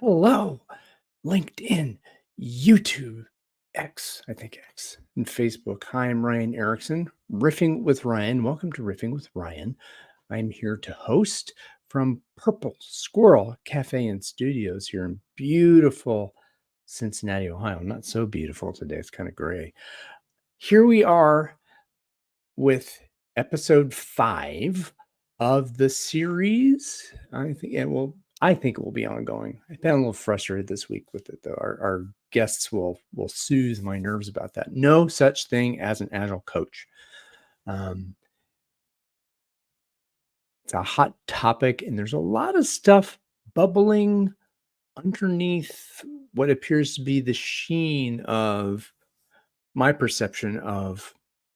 Hello, LinkedIn, YouTube, X, and Facebook. Hi, I'm Ryan Erickson, Riffing with Ryan. Welcome to Riffing with Ryan. I'm here to host from Purple Squirrel Cafe and Studios here in beautiful Cincinnati, Ohio. Not so beautiful today, it's kind of gray. Here we are with episode 5 of the series. I think it will be ongoing. I've been a little frustrated this week with it, though. Our guests will soothe my nerves about that. No such thing as an agile coach. It's a hot topic, and there's a lot of stuff bubbling underneath what appears to be the sheen of my perception of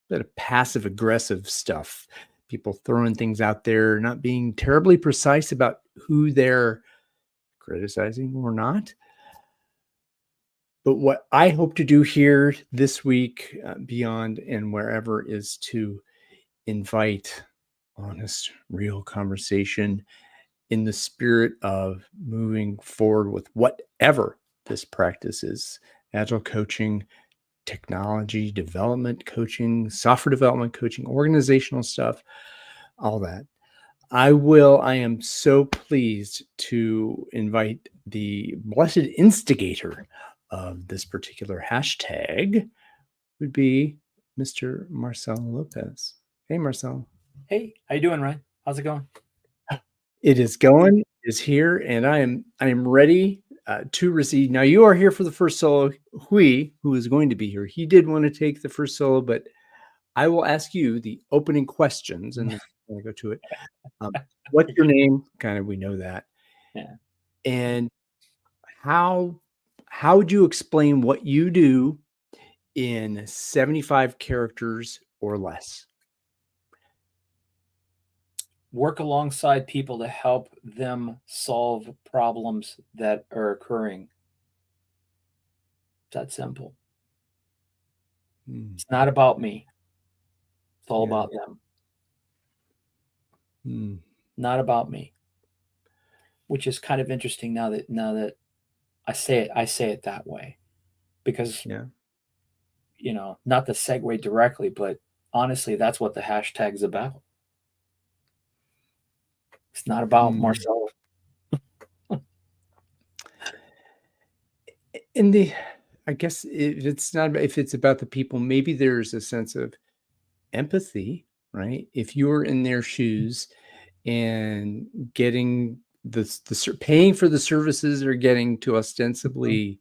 bit of passive aggressive stuff. People throwing things out there, not being terribly precise about who they're criticizing or not. But what I hope to do here this week, beyond and wherever, is to invite honest, real conversation in the spirit of moving forward with whatever this practice is: agile coaching, technology development coaching, software development coaching, organizational stuff, all that. I am so pleased to invite the blessed instigator of this particular hashtag, would be Mr. Marcel Lopez. Hey, Marcel. Hey, how you doing, Ryan? How's it going? It is going, it is here, and I am ready to receive. Now, you are here for the first solo. Hui, who is going to be here, he did want to take the first solo, but I will ask you the opening questions, and then we'll go to it. What's your name? Kind of, we know that. Yeah. And how would you explain what you do in 75 characters or less? Work alongside people to help them solve problems that are occurring. It's that simple. It's not about me. It's all about them. Not about me. Which is kind of interesting now that I say it that way. Because not to segue directly, but honestly, that's what the hashtag's about. It's not about Marcel. I guess if it's about the people, maybe there's a sense of empathy, right? If you're in their shoes and getting paying for the services they're getting to ostensibly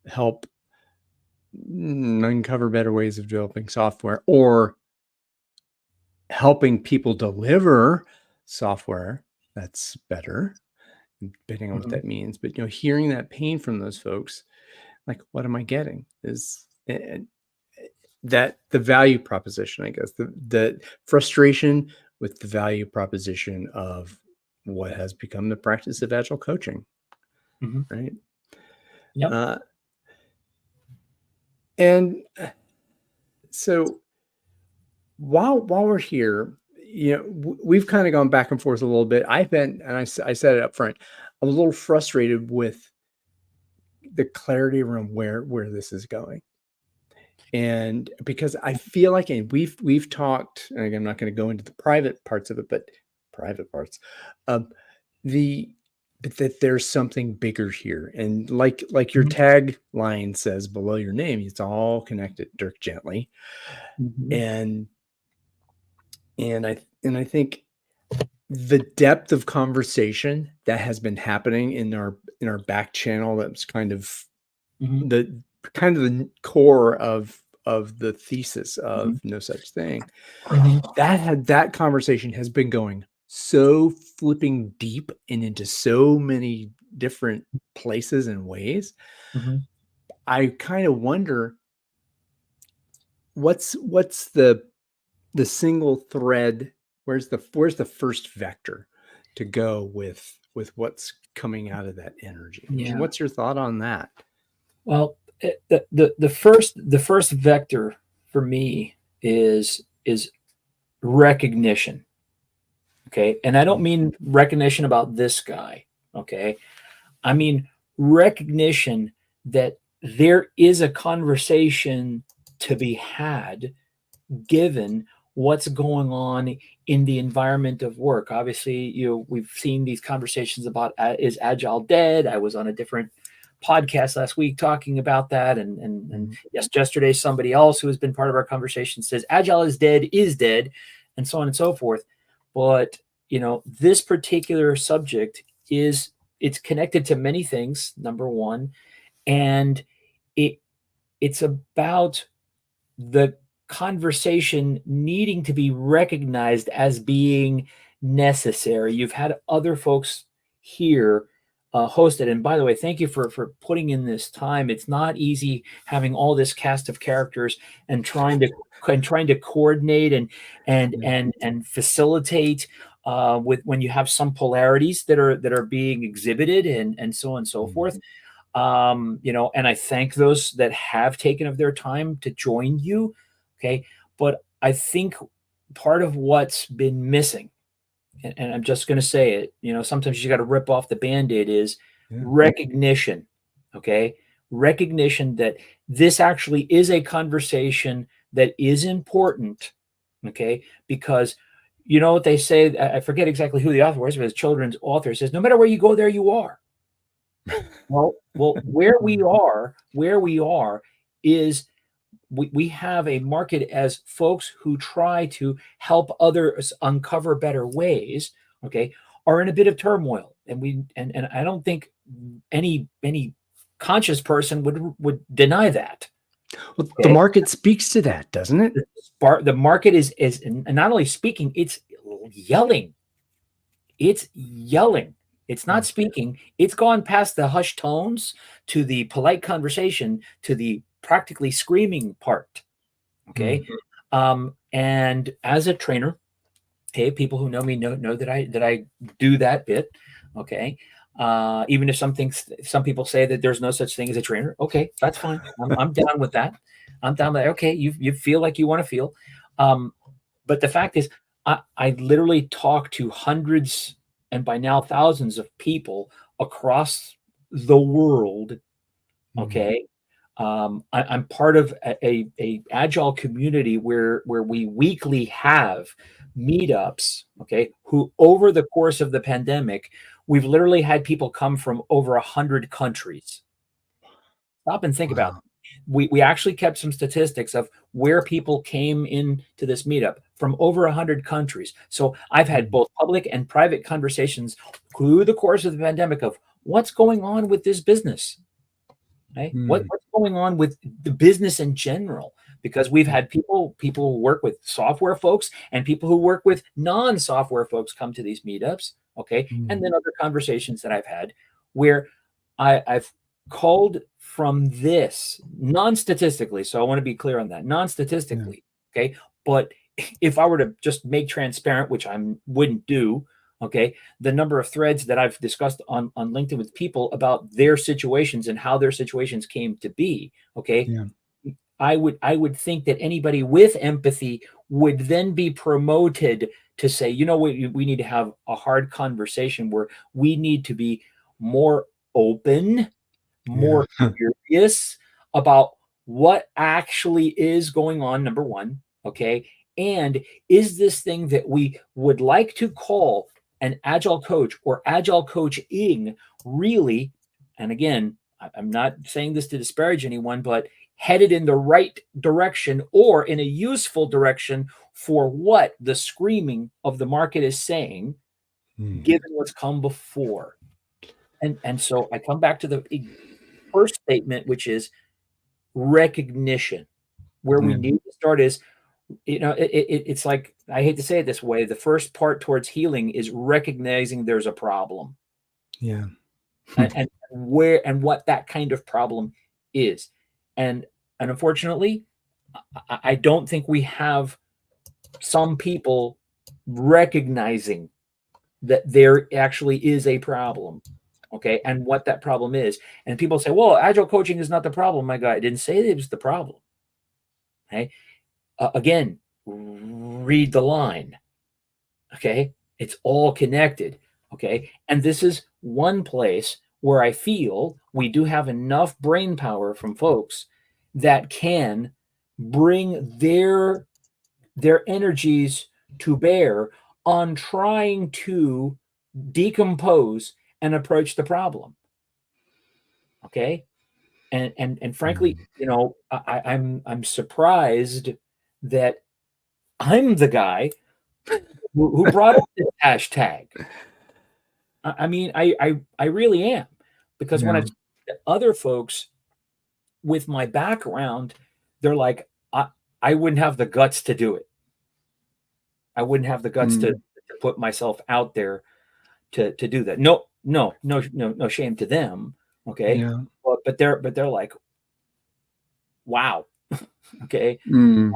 help uncover better ways of developing software, or helping people deliver software that's better, depending on what that means. But hearing that pain from those folks, like, what am I getting? Is that the value proposition, I guess, the frustration with the value proposition of what has become the practice of agile coaching, right? Yep. And so while we're here, we've kind of gone back and forth a little bit. I've been, and I said it up front, I'm a little frustrated with the clarity around where this is going. And because I feel like, and we've talked, and I'm not going to go into the private parts of it, but private parts, that there's something bigger here. And like your tagline says below your name, it's all connected, Dirk Gently. And I think the depth of conversation that has been happening in our back channel, that's kind of the core of the thesis of No Such Thing. That conversation has been going so flipping deep and into so many different places and ways. I kind of wonder what's the single thread. Where's the first vector to go with what's coming out of that energy? And what's your thought on that? Well, the first vector for me is recognition. Okay. And I don't mean recognition about this guy. Okay. I mean recognition that there is a conversation to be had given what's going on in the environment of work. Obviously, we've seen these conversations about is agile dead? I was on a different podcast last week talking about that, and yes, yesterday somebody else who has been part of our conversation says agile is dead, and so on and so forth. But this particular subject it's connected to many things. Number one, and it's about the conversation needing to be recognized as being necessary. You've had other folks here host it, and by the way, thank you for putting in this time. It's not easy having all this cast of characters and trying to coordinate and facilitate with when you have some polarities that are being exhibited and so on and so forth. And I thank those that have taken of their time to join you. Okay. But I think part of what's been missing, and I'm just going to say it, sometimes you got to rip off the Band-Aid, is recognition. Okay. Recognition that this actually is a conversation that is important. Okay. Because you know what they say, I forget exactly who the author was, but his children's author says, no matter where you go, there you are. Well, where we are is we have a market as folks who try to help others uncover better ways, okay, are in a bit of turmoil. And I don't think any conscious person would deny that. Well, the market speaks to that, doesn't it? The market is not only speaking, it's yelling. It's yelling. It's not speaking. It's gone past the hushed tones to the polite conversation to the practically screaming part. Okay. And as a trainer, okay, people who know me know that I do that bit. Okay. Even if some people say that there's no such thing as a trainer. Okay, that's fine. I'm down with that. I'm down with that. Okay. You feel like you want to feel. But the fact is, I literally talk to hundreds and by now thousands of people across the world. Okay. I'm part of a agile community where we weekly have meetups. Okay. Who over the course of the pandemic, we've literally had people come from over 100 countries. Stop and think about it. We actually kept some statistics of where people came into this meetup from over 100 countries. So I've had both public and private conversations through the course of the pandemic of what's going on with this business, right? What's going on with the business in general? Because we've had people who work with software folks and people who work with non-software folks come to these meetups, okay? And then other conversations that I've had where I've called from this non-statistically. So I want to be clear on that, non-statistically. Okay. But if I were to just make transparent, which I wouldn't do, okay, the number of threads that I've discussed on LinkedIn with people about their situations and how their situations came to be. Okay. I would think that anybody with empathy would then be promoted to say, we need to have a hard conversation where we need to be more open, more curious about what actually is going on, number one, okay? And is this thing that we would like to call an agile coach or agile coaching really, and again, I'm not saying this to disparage anyone, but headed in the right direction or in a useful direction for what the screaming of the market is saying, given what's come before. And so I come back to the first statement, which is recognition. Where we need to start is, it's like, I hate to say it this way, the first part towards healing is recognizing there's a problem. And what that kind of problem is. And unfortunately, I don't think we have some people recognizing that there actually is a problem. Okay. And what that problem is. And people say, well, agile coaching is not the problem. My God, I didn't say it was the problem. Okay. Again, read the line. Okay. It's all connected. Okay. And this is one place where I feel we do have enough brain power from folks that can bring their energies to bear on trying to decompose and approach the problem. Okay. And frankly, Mm. I'm surprised that I'm the guy who brought up this hashtag. I mean, I really am, because when I Yeah. talk to other folks with my background, they're like, I wouldn't have the guts to do it. I wouldn't have the guts to Mm. put myself out there to do that. No, no, no, no, no shame to them. Okay. Yeah. But they're like, wow. Okay. Mm.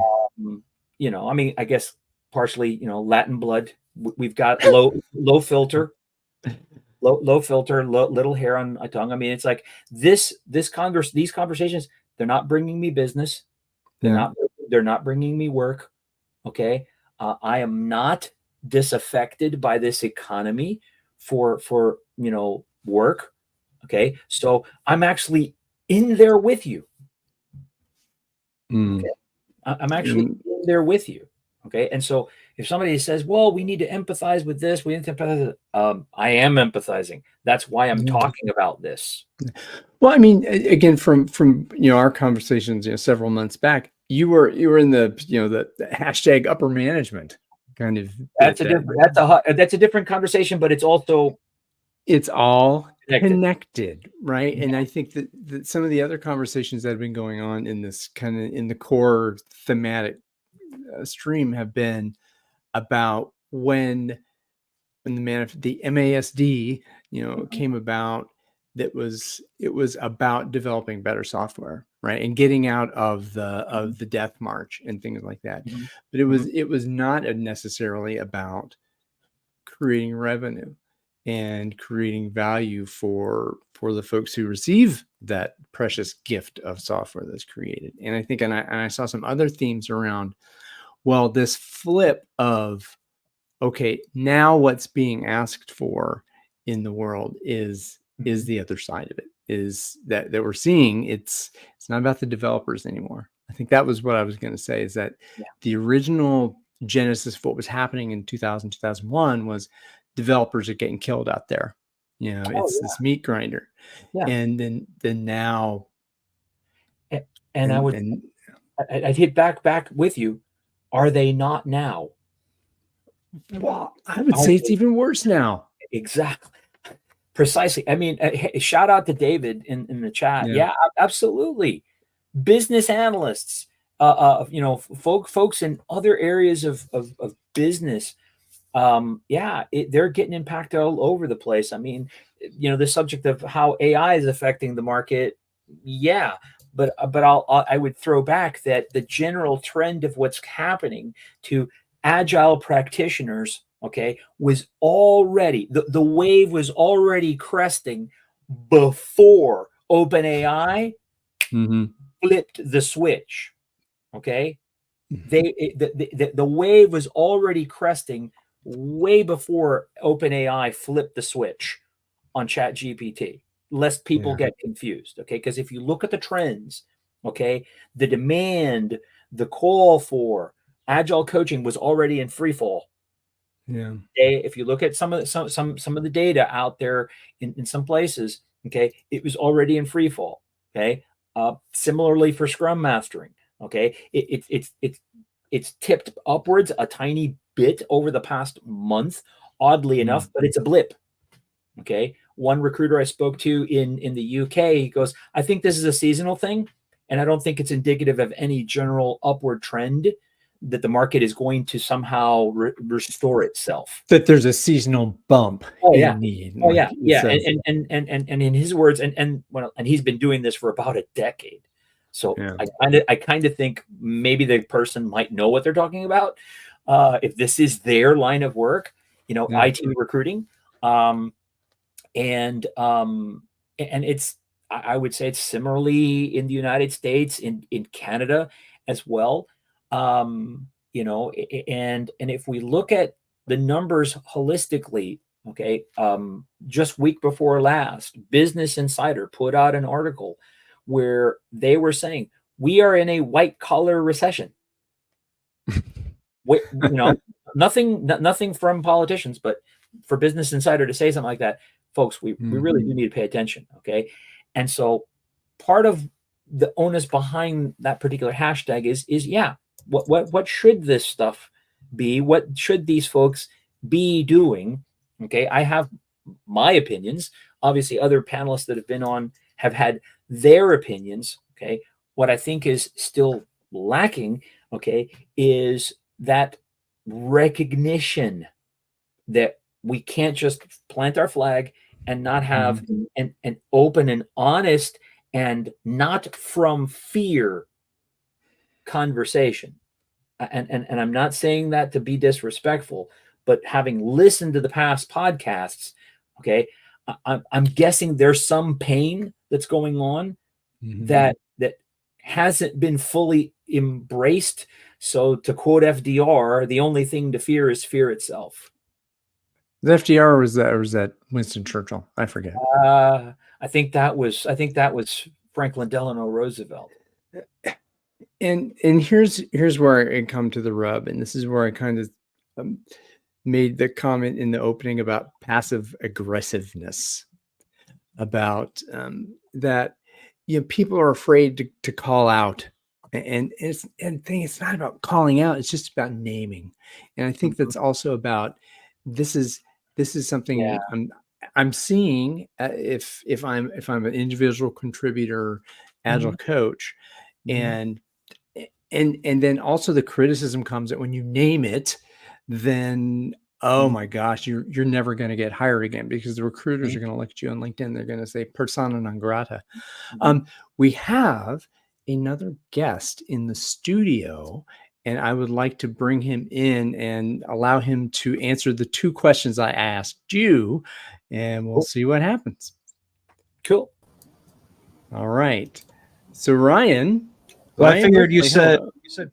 I mean, I guess partially, Latin blood. We've got low filter, low filter, little hair on my tongue. I mean, it's like these conversations, they're not bringing me business. They're Yeah. not they're not bringing me work. Okay. I am not disaffected by this economy for work. Okay. So I'm actually in there with you. Mm. Okay. I'm actually And in there with you. Okay. And so if somebody says, well, we need to empathize with this, we need to empathize, I am empathizing. That's why I'm yeah. talking about this. Well, I mean, again, from our conversations, several months back, you were in the hashtag upper management kind of bit that That's a different conversation, but it's also it's all connected. connected, right? And I think that some of the other conversations that have been going on in this kind of in the core thematic stream have been about when the MASD, Mhm, came about, it was about developing better software, right? And getting out of mhm, the death march and things like that. mhm, But it was mhm, it was not necessarily about creating revenue and creating value for the folks who receive that precious gift of software that's created. And I think and I saw some other themes around, well, this flip of, okay, now what's being asked for in the world is mhm. the other side of it, is that we're seeing it's not about the developers anymore. I think that was what I was going to say, is that Yeah. the original genesis of what was happening in 2000 2001 was developers are getting killed out there. Oh, It's this meat grinder. yeah. And then now A- And and I'd hit back with you. Are they not now? well, I would Are say it's they even worse now. exactly? Precisely. I mean, hey, shout out to David in the chat. Yeah. Yeah, absolutely. Business analysts, folks in other areas of business. Yeah, they're getting impacted all over the place. I mean, the subject of how AI is affecting the market. Yeah, but I would throw back that the general trend of what's happening to agile practitioners, okay, was already the wave was already cresting before OpenAI Hmm. flipped the switch. Okay, the wave was already cresting way before OpenAI flipped the switch on ChatGPT, lest people Yeah. get confused. Okay, because if you look at the trends, okay, the demand, the call for agile coaching was already in free fall. Yeah. Okay, if you look at some of the data out there in some places, okay, it was already in free fall. Okay, similarly for Scrum mastering. Okay, it's tipped upwards a tiny bit over the past month, oddly Mm. enough, but it's a blip. Okay, one recruiter I spoke to in the UK, he goes, "I think this is a seasonal thing, and I don't think it's indicative of any general upward trend." That the market is going to somehow restore itself. That there's a seasonal bump Oh yeah. in need, Oh like yeah. it Yeah. says. And in his words, and he's been doing this for about a decade. So Yeah, I kind of think maybe the person might know what they're talking about. If this is their line of work, yeah, IT recruiting. Um, and it's I would say it's similarly in the United States, in Canada as well. And if we look at the numbers holistically, Okay. Just week before last, Business Insider put out an article where they were saying we are in a white collar recession. Nothing from politicians, but for Business Insider to say something like that, folks, we really do need to pay attention. Okay. And so part of the onus behind that particular hashtag is yeah, what should this stuff be? What should these folks be doing? Okay. I have my opinions. Obviously, other panelists that have been on have had their opinions. Okay. What I think is still lacking, okay, is that recognition that we can't just plant our flag and not have an open and honest and not from fear conversation. And I'm not saying that to be disrespectful, but having listened to the past podcasts, okay, I'm guessing there's some pain that's going on that hasn't been fully embraced. So to quote FDR, the only thing to fear is fear itself. The FDR, or was that Winston Churchill? I forget. I think that was Franklin Delano Roosevelt. And here's where it come to the rub, and this is where I kind of made the comment in the opening about passive aggressiveness, about that people are afraid to call out, and it's not about calling out, it's just about naming. And I think that's also about this is something I'm seeing if I'm an individual contributor, agile coach, and then also the criticism comes that when you name it, then oh my gosh, you're never going to get hired again, because the recruiters are going to look at you on LinkedIn. They're going to say persona non grata. We have another guest in the studio, and I would like to bring him in and allow him to answer the two questions I asked you, and we'll see what happens. Cool. All right. So Ryan. Well, I figured you said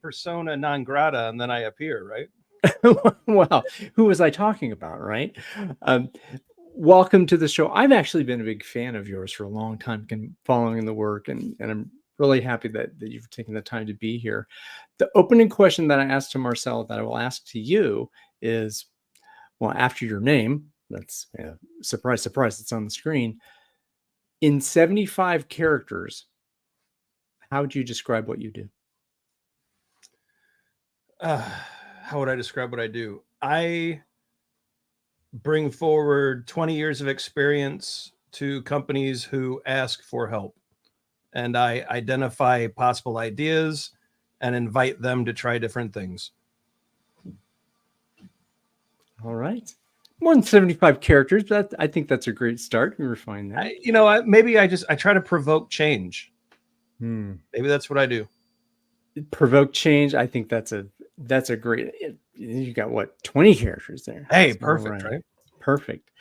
persona non grata, and then I appear, right? Well, who was I talking about, right? Welcome to the show. I've actually been a big fan of yours for a long time, following the work, and I'm really happy that you've taken the time to be here. The opening question that I asked to Marcel that I will ask to you is, well, after your name, that's surprise, surprise, it's on the screen. In 75 characters, how would you describe what you do? How would I describe what I do? I bring forward 20 years of experience to companies who ask for help, and I identify possible ideas and invite them to try different things. All right. More than 75 characters, but I think that's a great start. We refine that. Maybe I try to provoke change. Maybe that's what I do. Provoke change. I think that's a great. You got what, 20 characters there? Hey, that's perfect, right? Perfect.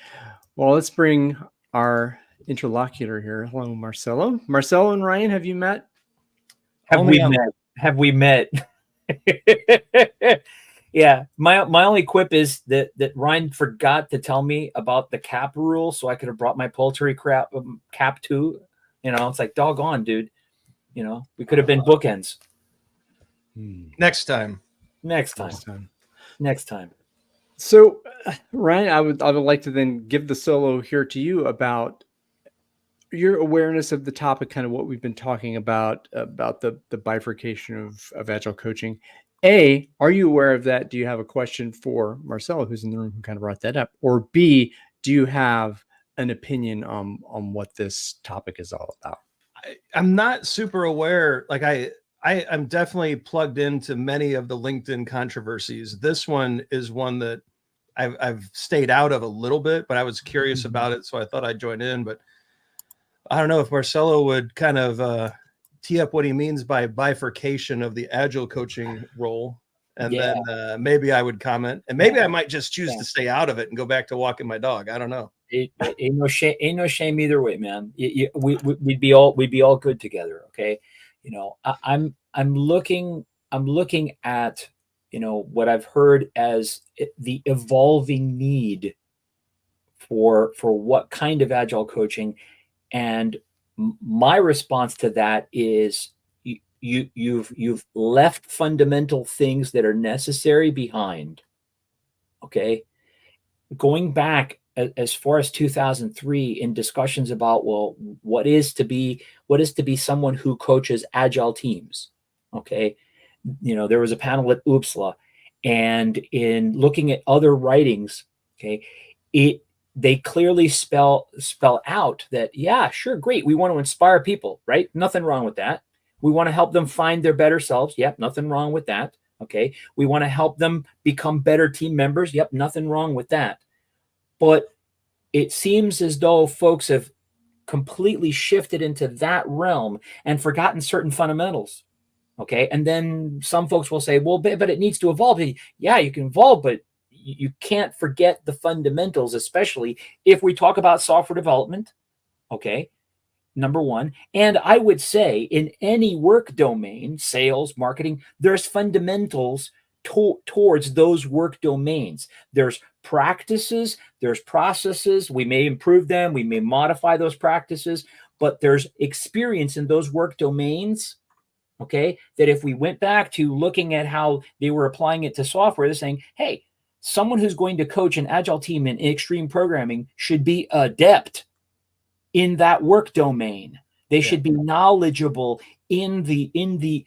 Well, let's bring our interlocutor here. Hello, Marcelo. Marcelo and Ryan, have you met? Have we met? Yeah. My only quip is that Ryan forgot to tell me about the cap rule, so I could have brought my poultry cap too. It's like, doggone, dude. We could have been bookends. Next time. So, Ryan, I would like to then give the solo here to you about your awareness of the topic, kind of what we've been talking about the bifurcation of agile coaching. A, are you aware of that? Do you have a question for Marcelo, who's in the room, who kind of brought that up? Or B, do you have an opinion on what this topic is all about? I'm not super aware. Like I'm definitely plugged into many of the LinkedIn controversies. This one is one that I've stayed out of a little bit, but I was curious about it, so I thought I'd join in. But I don't know if Marcelo would kind of tee up what he means by bifurcation of the agile coaching role, and then maybe I would comment, and maybe I might just choose to stay out of it and go back to walking my dog. I don't know. Ain't no shame either way, man. We'd be all good together. Okay. I'm looking at, what I've heard as the evolving need for what kind of agile coaching. And my response to that is you've left fundamental things that are necessary behind. Okay, going back as far as 2003 in discussions about, well, what is to be someone who coaches agile teams. Okay, there was a panel at UPSLA, and in looking at other writings, okay, they clearly spell out that, yeah, sure, great, we want to inspire people, right? Nothing wrong with that. We want to help them find their better selves. Yep, nothing wrong with that. Okay, we want to help them become better team members. Yep, nothing wrong with that. But it seems as though folks have completely shifted into that realm and forgotten certain fundamentals. Okay, and then some folks will say, well, but it needs to evolve. Yeah, you can evolve, but you can't forget the fundamentals, especially if we talk about software development. Okay, number one. And I would say in any work domain, sales, marketing, there's fundamentals towards those work domains. There's practices, there's processes. We may improve them, we may modify those practices, but there's experience in those work domains. Okay, that if we went back to looking at how they were applying it to software, they're saying, hey, someone who's going to coach an agile team in extreme programming should be adept in that work domain. They should be knowledgeable in the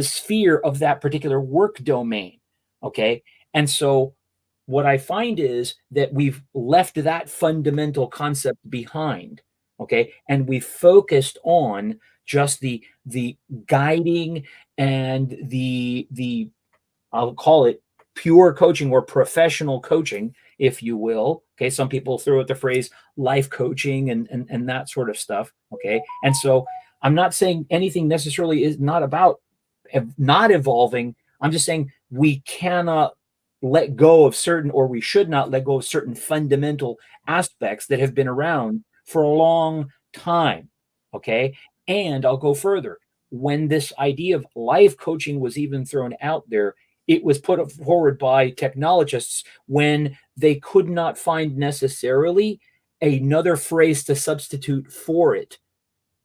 sphere of that particular work domain. Okay, and so what I find is that we've left that fundamental concept behind. Okay, and we focused on just the guiding and the I'll call it pure coaching or professional coaching, if you will. Okay, some people throw out the phrase life coaching and that sort of stuff. Okay, and so I'm not saying anything necessarily is not about not evolving. I'm just saying we cannot let go of certain, or we should not let go of certain fundamental aspects that have been around for a long time. Okay, and I'll go further. When this idea of life coaching was even thrown out there, it was put forward by technologists when they could not find necessarily another phrase to substitute for it.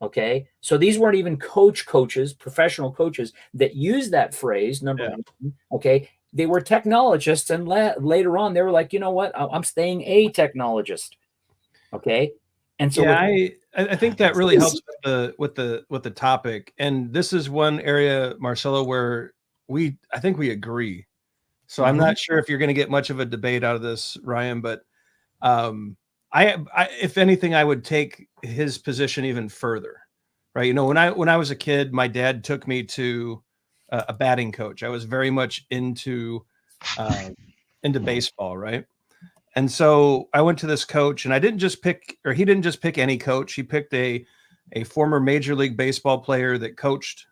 Okay, so these weren't even coaches, professional coaches that use that phrase. Number one, okay, they were technologists, and later on they were like, you know what, I'm staying a technologist. Okay, and so I think that really helps with the topic, and this is one area, Marcelo, where I think we agree. So I'm not sure if you're going to get much of a debate out of this, Ryan, but I if anything, I would take his position even further, right? When I was a kid, my dad took me to a batting coach. I was very much into baseball, right? And so I went to this coach, and he didn't just pick any coach. He picked a former Major League Baseball player that coached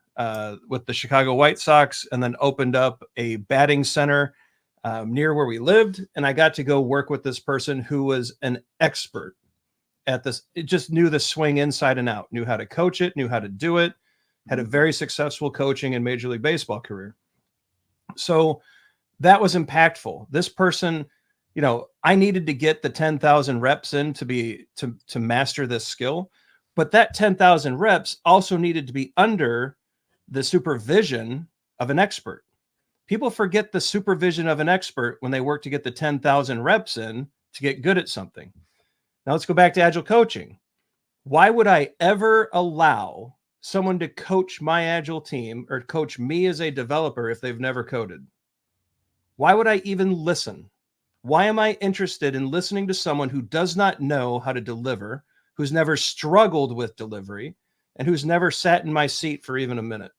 with the Chicago White Sox, and then opened up a batting center near where we lived. And I got to go work with this person who was an expert at this. It just knew the swing inside and out, knew how to coach it, knew how to do it, had a very successful coaching and Major League Baseball career. So that was impactful. This person, I needed to get the 10,000 reps in to master this skill, but that 10,000 reps also needed to be under the supervision of an expert. People forget the supervision of an expert when they work to get the 10,000 reps in to get good at something. Now let's go back to agile coaching. Why would I ever allow someone to coach my agile team or coach me as a developer if they've never coded? Why would I even listen? Why am I interested in listening to someone who does not know how to deliver, who's never struggled with delivery, and who's never sat in my seat for even a minute?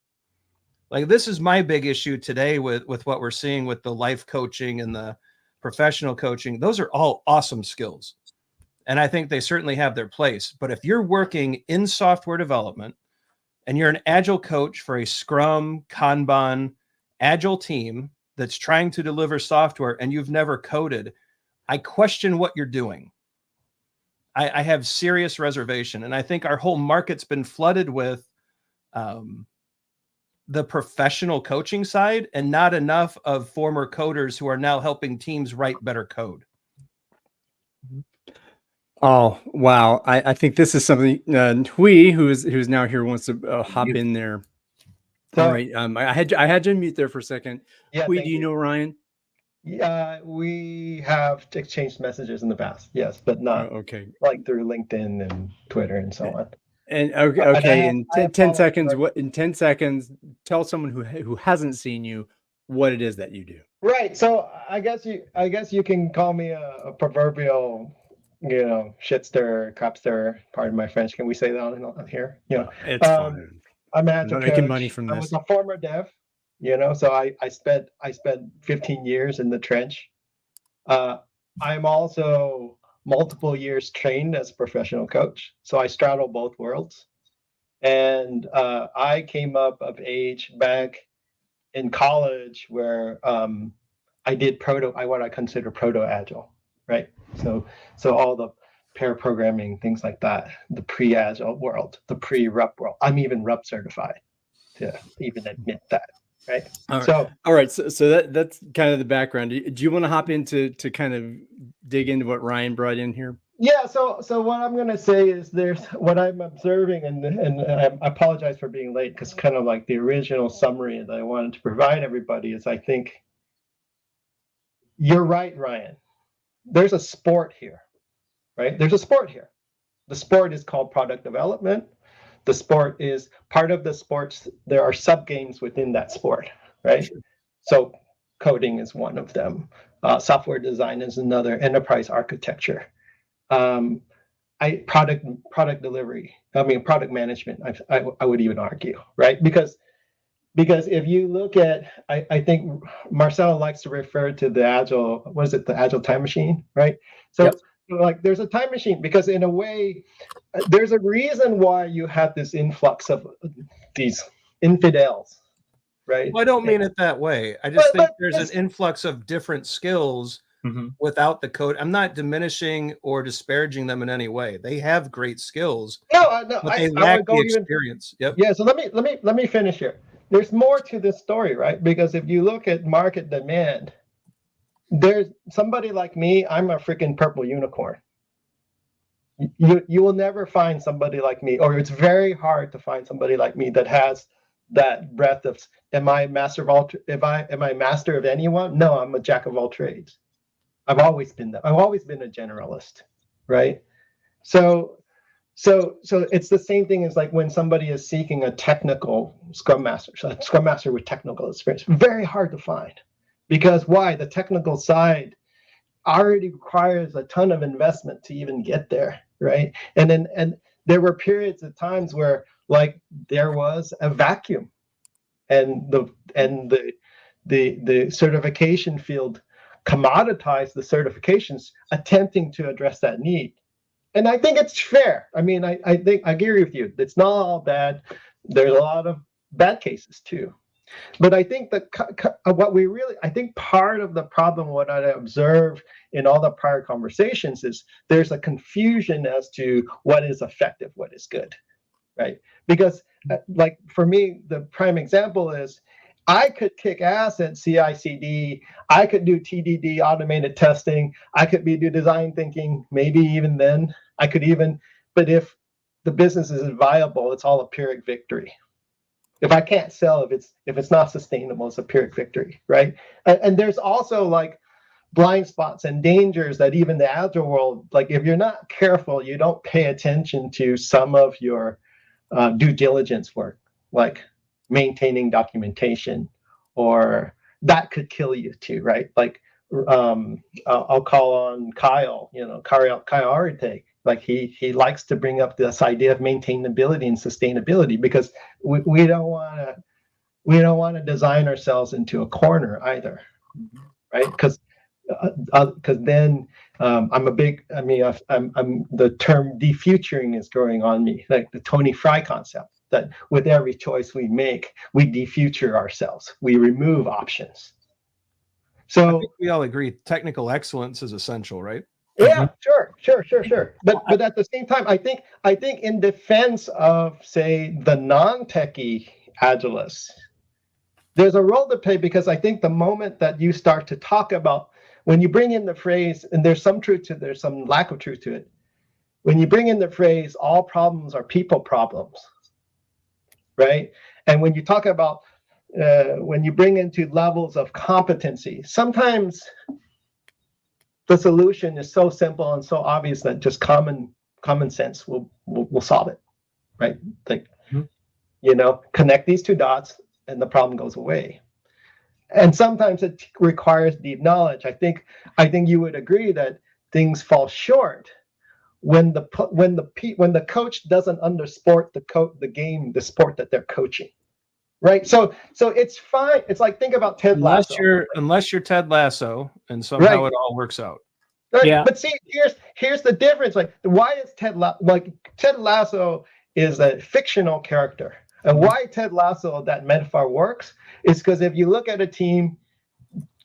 Like, this is my big issue today with what we're seeing with the life coaching and the professional coaching. Those are all awesome skills, and I think they certainly have their place. But if you're working in software development and you're an agile coach for a Scrum, Kanban, agile team that's trying to deliver software and you've never coded, I question what you're doing. I have serious reservation. And I think our whole market's been flooded with the professional coaching side and not enough of former coders who are now helping teams write better code. Oh, wow. I think this is something Hui, who's now here, wants to hop in there. All right. I had you on mute there for a second. Yeah, Hui, do you know Ryan? Yeah, we have exchanged messages in the past, yes, but not okay. like through LinkedIn and Twitter and so on. And okay, in 10 seconds, in 10 seconds, tell someone who hasn't seen you what it is that you do. Right. So I guess you can call me a proverbial, shit stirrer, crap stirrer. Pardon my French. Can we say that on here? It's fine. I'm agile not coach. making money from this. I was a former dev, so I spent 15 years in the trench. I'm also multiple years trained as a professional coach, so I straddle both worlds. And I came up of age back in college where I did what I consider proto agile, right? So all the pair programming, things like that, the pre-agile world, the pre-RUP world. I'm even RUP certified to even admit that, right? All right. So that's kind of the background. Do you want to hop into kind of dig into what Ryan brought in here? Yeah. So what I'm going to say is there's what I'm observing, and I apologize for being late because kind of like the original summary that I wanted to provide everybody is I think you're right, Ryan. There's a sport here, right? There's a sport here. The sport is called product development. The sport is part of the sports. There are sub games within that sport, right? Sure. So coding is one of them. Software design is another. Enterprise architecture. Product delivery. Product management. I would even argue, right? Because if you look at, I think Marcel likes to refer to the agile. What is it? The agile time machine, right? So. Yep. Like there's a time machine because in a way there's a reason why you have this influx of these infidels, right? Well, I don't mean it that way. I just think there's an influx of different skills without the code. I'm not diminishing or disparaging them in any way. They have great skills. No, but they lack the experience. Yep. Yeah. So let me finish here. There's more to this story, right? Because if you look at market demand, there's somebody like me. I'm a freaking purple unicorn. You will never find somebody like me, or it's very hard to find somebody like me that has that breadth of. Am I master of all? Am I master of anyone? No, I'm a jack of all trades. I've always been that. I've always been a generalist, right? So it's the same thing as like when somebody is seeking a technical scrum master with technical experience. Very hard to find. Because why? The technical side already requires a ton of investment to even get there, right? And there were periods of times where like there was a vacuum, and the certification field commoditized the certifications, attempting to address that need. And I think it's fair. I think I agree with you. It's not all bad. There's a lot of bad cases too. But I think I think part of the problem, what I observe in all the prior conversations, is there's a confusion as to what is effective, what is good, right? Because like for me, the prime example is I could kick ass at CI/CD. I could do TDD, automated testing. I could do design thinking, maybe even then. But if the business isn't viable, it's all a Pyrrhic victory. If I can't sell, if it's not sustainable, it's a Pyrrhic victory, right? And there's also like blind spots and dangers that even the agile world, like if you're not careful, you don't pay attention to some of your due diligence work, like maintaining documentation, or that could kill you too, right? Like I'll call on Kyle, Kyle Arite. Like he likes to bring up this idea of maintainability and sustainability, because we don't want to design ourselves into a corner either, right? Because then I'm the term defuturing is growing on me, like the Tony Fry concept, that with every choice we make, we defuture ourselves, we remove options. So I think we all agree technical excellence is essential, right? Yeah, sure. But at the same time, I think in defense of, say, the non-techie agilists, there's a role to play, because I think the moment that you start to talk about when you bring in the phrase, and there's some truth to it, there's some lack of truth to it. When you bring in the phrase, all problems are people problems, right? And when you talk about, when you bring into levels of competency, sometimes the solution is so simple and so obvious that just common sense will solve it, right? Like, connect these two dots and the problem goes away. And sometimes it requires deep knowledge. I think you would agree that things fall short when the coach doesn't understand the sport that they're coaching, right? So it's fine. It's like, think about Ted Lasso. Unless you're Ted Lasso, and somehow Right. it all works out. Right? Yeah. But see, here's the difference. Like, why is Ted Lasso is a fictional character, and why Ted Lasso, that metaphor, works is because if you look at a team,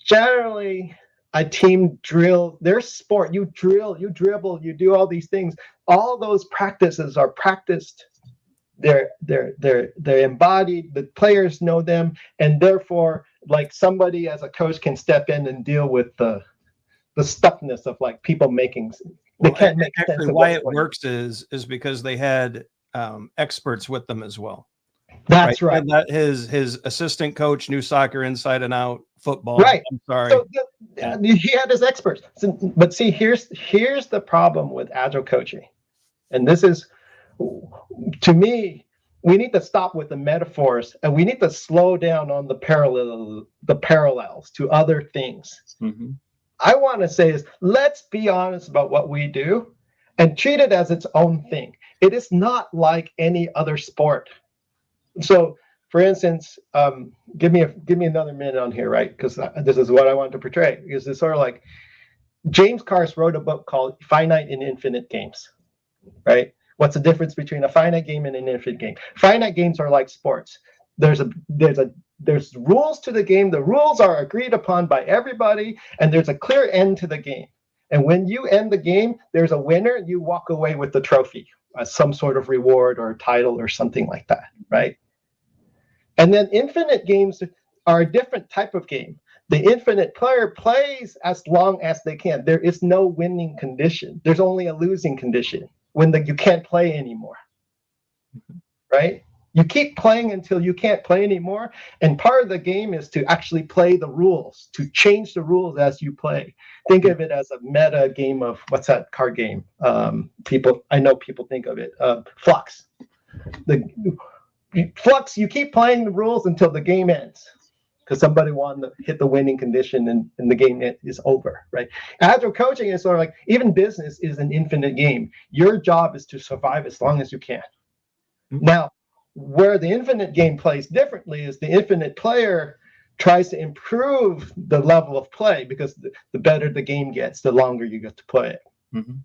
generally a team drill their sport. You drill, you dribble, you do all these things. All those practices are practiced. They're embodied. The players know them, and therefore, like, somebody as a coach can step in and deal with the stuckness of, like, people making. They can't make sense actually of why it works is because they had experts with them as well. That's right. That his assistant coach knew soccer inside and out, football. Right. I'm sorry. So he had his experts. But see, here's the problem with agile coaching, and this is, to me, we need to stop with the metaphors, and we need to slow down on the parallels to other things. Mm-hmm. I want to say is, let's be honest about what we do and treat it as its own thing. It is not like any other sport. So, for instance, give me another minute on here, right? Because this is what I want to portray. Is it's sort of like James Carse wrote a book called Finite and Infinite Games, right? What's the difference between a finite game and an infinite game? Finite games are like sports. There's rules to the game. The rules are agreed upon by everybody, and there's a clear end to the game. And when you end the game, there's a winner, and you walk away with the trophy, some sort of reward or a title or something like that, right? And then infinite games are a different type of game. The infinite player plays as long as they can. There is no winning condition. There's only a losing condition when you can't play anymore, right? You keep playing until you can't play anymore. And part of the game is to actually play the rules, to change the rules as you play. Think of it as a meta game of, what's that card game? I know people think of it, Flux. Flux, you keep playing the rules until the game ends, because somebody wanted to hit the winning condition and the game is over, right? Agile coaching is sort of like, even business is an infinite game. Your job is to survive as long as you can. Mm-hmm. Now, where the infinite game plays differently is the infinite player tries to improve the level of play, because the better the game gets, the longer you get to play it. Mm-hmm.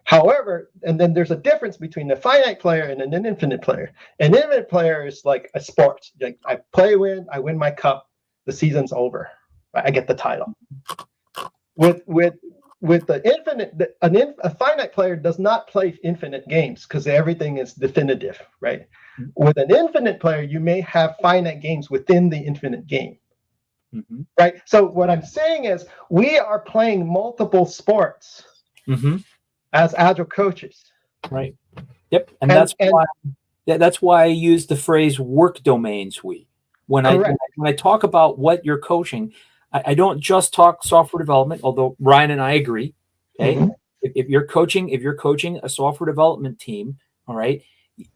However, and then there's a difference between a finite player and an infinite player. An infinite player is like a sport. Like, I win my cup, the season's over, I get the title. With the infinite, a finite player does not play infinite games because everything is definitive, right? Mm-hmm. With an infinite player, you may have finite games within the infinite game, mm-hmm. right? So what I'm saying is, we are playing multiple sports. Mm-hmm. As agile coaches, right? Yep, and that's why I use the phrase work domains. When I talk about what you're coaching, I don't just talk software development. Although Ryan and I agree, okay. Mm-hmm. If you're coaching a software development team, all right,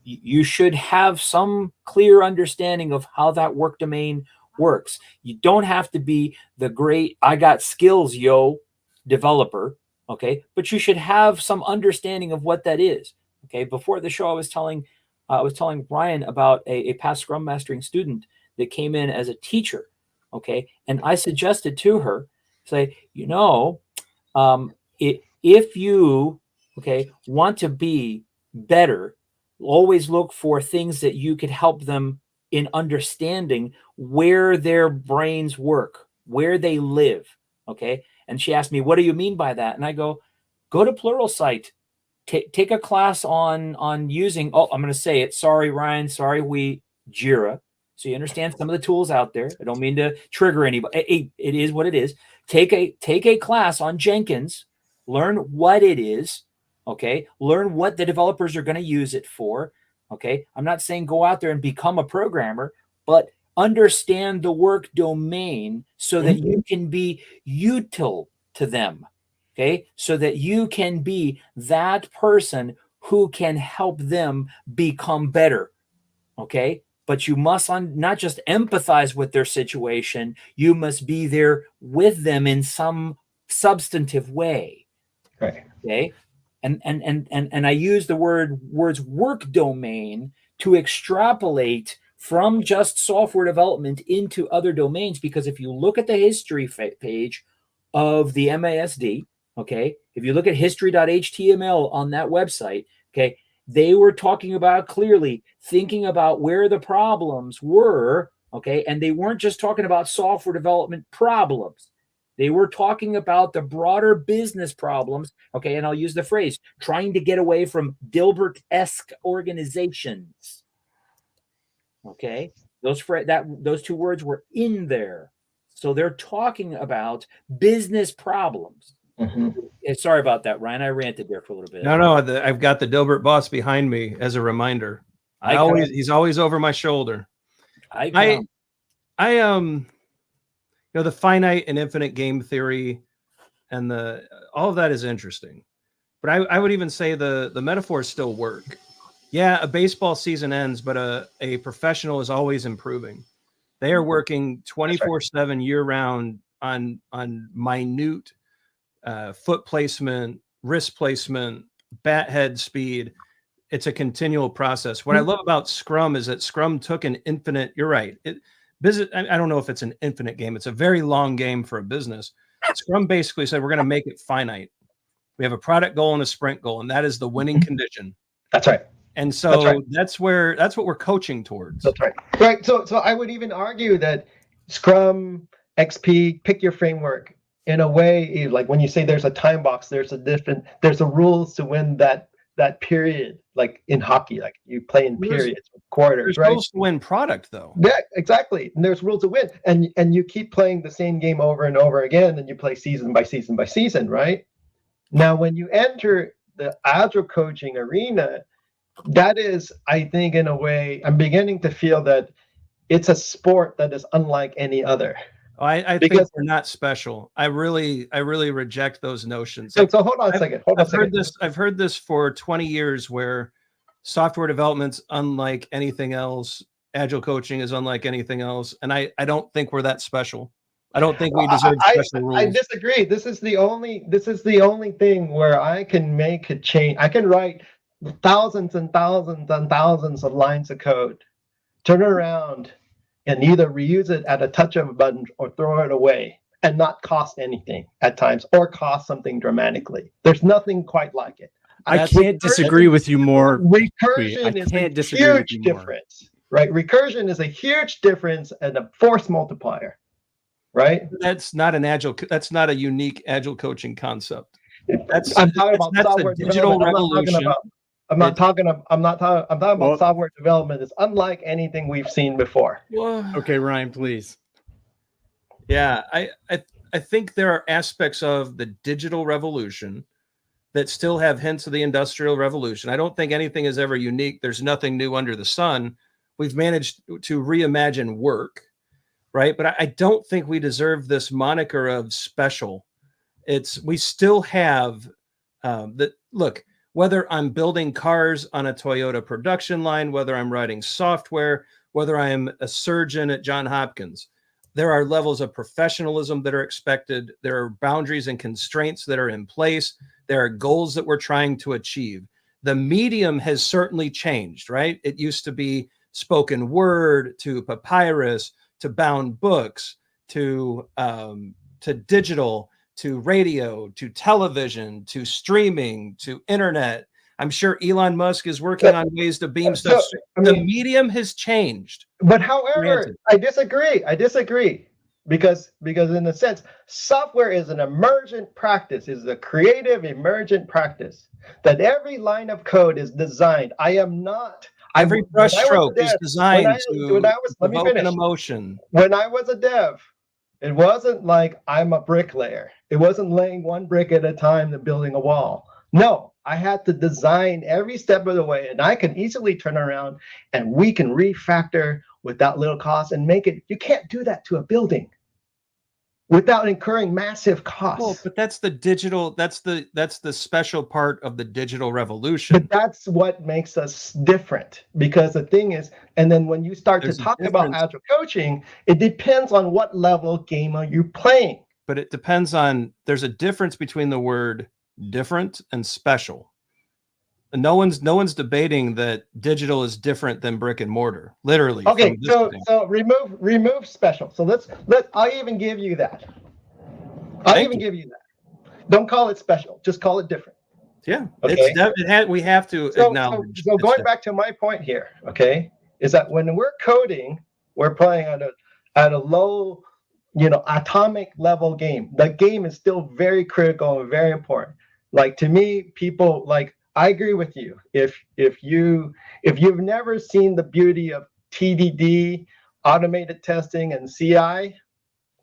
you should have some clear understanding of how that work domain works. You don't have to be the great "I got skills, yo" developer. Okay, but you should have some understanding of what that is. Okay, before the show, I was telling Ryan about a past Scrum Mastering student that came in as a teacher. Okay, and I suggested to her, say, if you want to be better, always look for things that you could help them in understanding where their brains work, where they live. Okay. And she asked me, what do you mean by that? And I go to Pluralsight, take a class on using, I'm going to say it. Sorry, Ryan. Sorry, Jira. So you understand some of the tools out there. I don't mean to trigger anybody. It is what it is. Take a class on Jenkins, learn what it is, okay? Learn what the developers are going to use it for, okay? I'm not saying go out there and become a programmer, but understand the work domain so that you can be util to them, okay? So that you can be that person who can help them become better, okay? But you must not just empathize with their situation, you must be there with them in some substantive way. Right. Okay. And I use the words work domain to extrapolate from just software development into other domains, because if you look at the history page of the MASD, okay, if you look at history.html on that website, okay, they were talking about clearly thinking about where the problems were, okay, and they weren't just talking about software development problems. They were talking about the broader business problems, okay, and I'll use the phrase, trying to get away from Dilbert-esque organizations, okay? Those two words were in there. So they're talking about business problems. Sorry about that, Ryan. I ranted there for a little bit. No, I've got the Dilbert boss behind me as a reminder. He's always over my shoulder. The finite and infinite game theory and all of that is interesting. But I would even say the metaphors still work. Yeah, a baseball season ends, but a professional is always improving. They are working 24/7 year round on minute foot placement, wrist placement, bat head speed. It's a continual process. What I love about Scrum is that Scrum took an infinite, you're right. I don't know if it's an infinite game. It's a very long game for a business. Scrum basically said, we're going to make it finite. We have a product goal and a sprint goal, and that is the winning condition. That's right. And so that's what we're coaching towards. That's right. Right. So I would even argue that Scrum, XP, pick your framework. In a way, like when you say there's a time box, there's a rules to win that period, like in hockey, like you play in periods, quarters, there's right? rules to win product, though. Yeah, exactly. And there's rules to win, and you keep playing the same game over and over again, and you play season by season by season, right? Now, when you enter the agile coaching arena, that is, I think, in a way, I'm beginning to feel that it's a sport that is unlike any other. I think we're not special. I really reject those notions. So hold on a second. I've heard this for 20 years, where software development's unlike anything else. Agile coaching is unlike anything else, and I don't think we're that special. I don't think we deserve special rules. I disagree. This is the only thing where I can make a change. I can write thousands and thousands and thousands of lines of code, turn it around, and either reuse it at a touch of a button or throw it away and not cost anything at times, or cost something dramatically. There's nothing quite like it. I can't disagree with you more. Recursion is a huge difference, right? Recursion is a huge difference and a force multiplier, right? That's not a unique agile coaching concept. I'm talking about software digital revolution. I'm talking about software development. It's unlike anything we've seen before. Okay, Ryan, please. Yeah, I think there are aspects of the digital revolution that still have hints of the industrial revolution. I don't think anything is ever unique. There's nothing new under the sun. We've managed to reimagine work, right? But I don't think we deserve this moniker of special. We still have look, whether I'm building cars on a Toyota production line, whether I'm writing software, whether I'm a surgeon at Johns Hopkins, there are levels of professionalism that are expected. There are boundaries and constraints that are in place. There are goals that we're trying to achieve. The medium has certainly changed, right? It used to be spoken word, to papyrus, to bound books, to digital, to radio, to television, to streaming, to internet. I'm sure Elon Musk is working on ways to beam stuff. The medium has changed. But however, I disagree. Because in a sense, software is an emergent practice, is a creative emergent practice that every line of code is designed. I am not Every brush when I was a stroke is dev- designed when to let me evoke an finish. emotion. When I was a dev, it wasn't like I'm a bricklayer. It wasn't laying one brick at a time and building a wall. No, I had to design every step of the way, and I can easily turn around and we can refactor without little cost and make it. You can't do that to a building without incurring massive costs. Well, but that's the digital. That's the special part of the digital revolution. But that's what makes us different, because the thing is, and then when you start There's to a talk about difference. agile coaching, it depends on what level game are you playing. But it depends on. There's a difference between the word different and special. And no one's debating that digital is different than brick and mortar. Literally. Okay, from this so thing. remove special. So I'll even give you that. Thank you. Give you that. Don't call it special. Just call it different. Yeah. Okay. We have to acknowledge. So going back to my point here, okay, is that when we're coding, we're playing at a low, atomic level game. The game is still very critical and very important. Like, to me, people, like, I agree with you. If you've never seen the beauty of TDD, automated testing, and CI,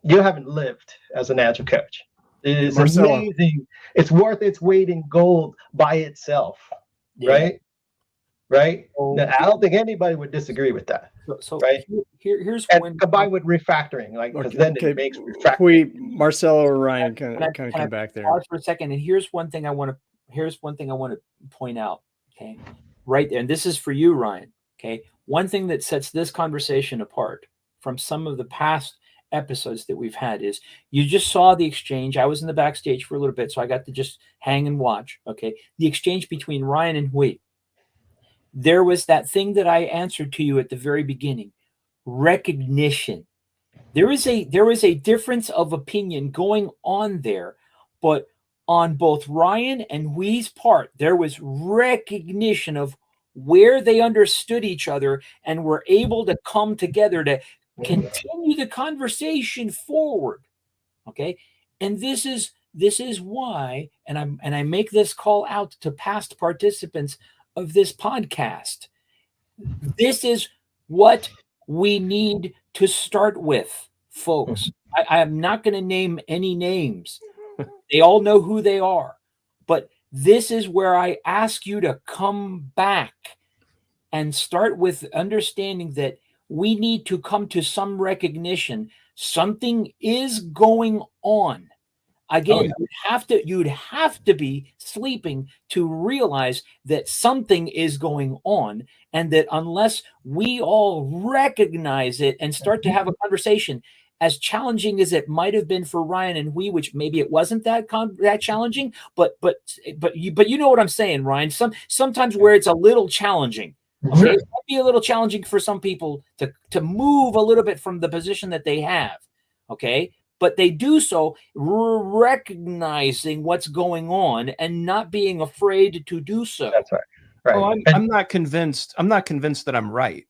you haven't lived as an agile coach. It is amazing. It's worth its weight in gold by itself. Yeah. Right. I don't think anybody would disagree with that. So right. Here's when combined with refactoring, like, because then it makes refactoring. Marcelo or Ryan kind of come back there. Pause for a second, and here's one thing I want to point out. Okay, right there, and this is for you, Ryan. Okay, one thing that sets this conversation apart from some of the past episodes that we've had is you just saw the exchange. I was in the backstage for a little bit, so I got to just hang and watch. Okay, the exchange between Ryan and Hui. There was that thing that I answered to you at the very beginning, recognition. There is a difference of opinion going on there, but on both Ryan and Hui's part, there was recognition of where they understood each other and were able to come together to continue the conversation forward. Okay, and this is why, and I make this call out to past participants of this podcast. This is what we need to start with, folks. I am not going to name any names. They all know who they are. But this is where I ask you to come back and start with understanding that we need to come to some recognition. Something is going on. Again, you'd have to be sleeping to realize that something is going on, and that unless we all recognize it and start to have a conversation, as challenging as it might have been for Ryan and Hui, which maybe it wasn't that challenging, but you know what I'm saying, Ryan. Sometimes where it's a little challenging, okay, it might be a little challenging for some people to move a little bit from the position that they have, okay. But they do so recognizing what's going on and not being afraid to do so. That's right. Right. Oh, I'm not convinced. I'm not convinced that I'm right.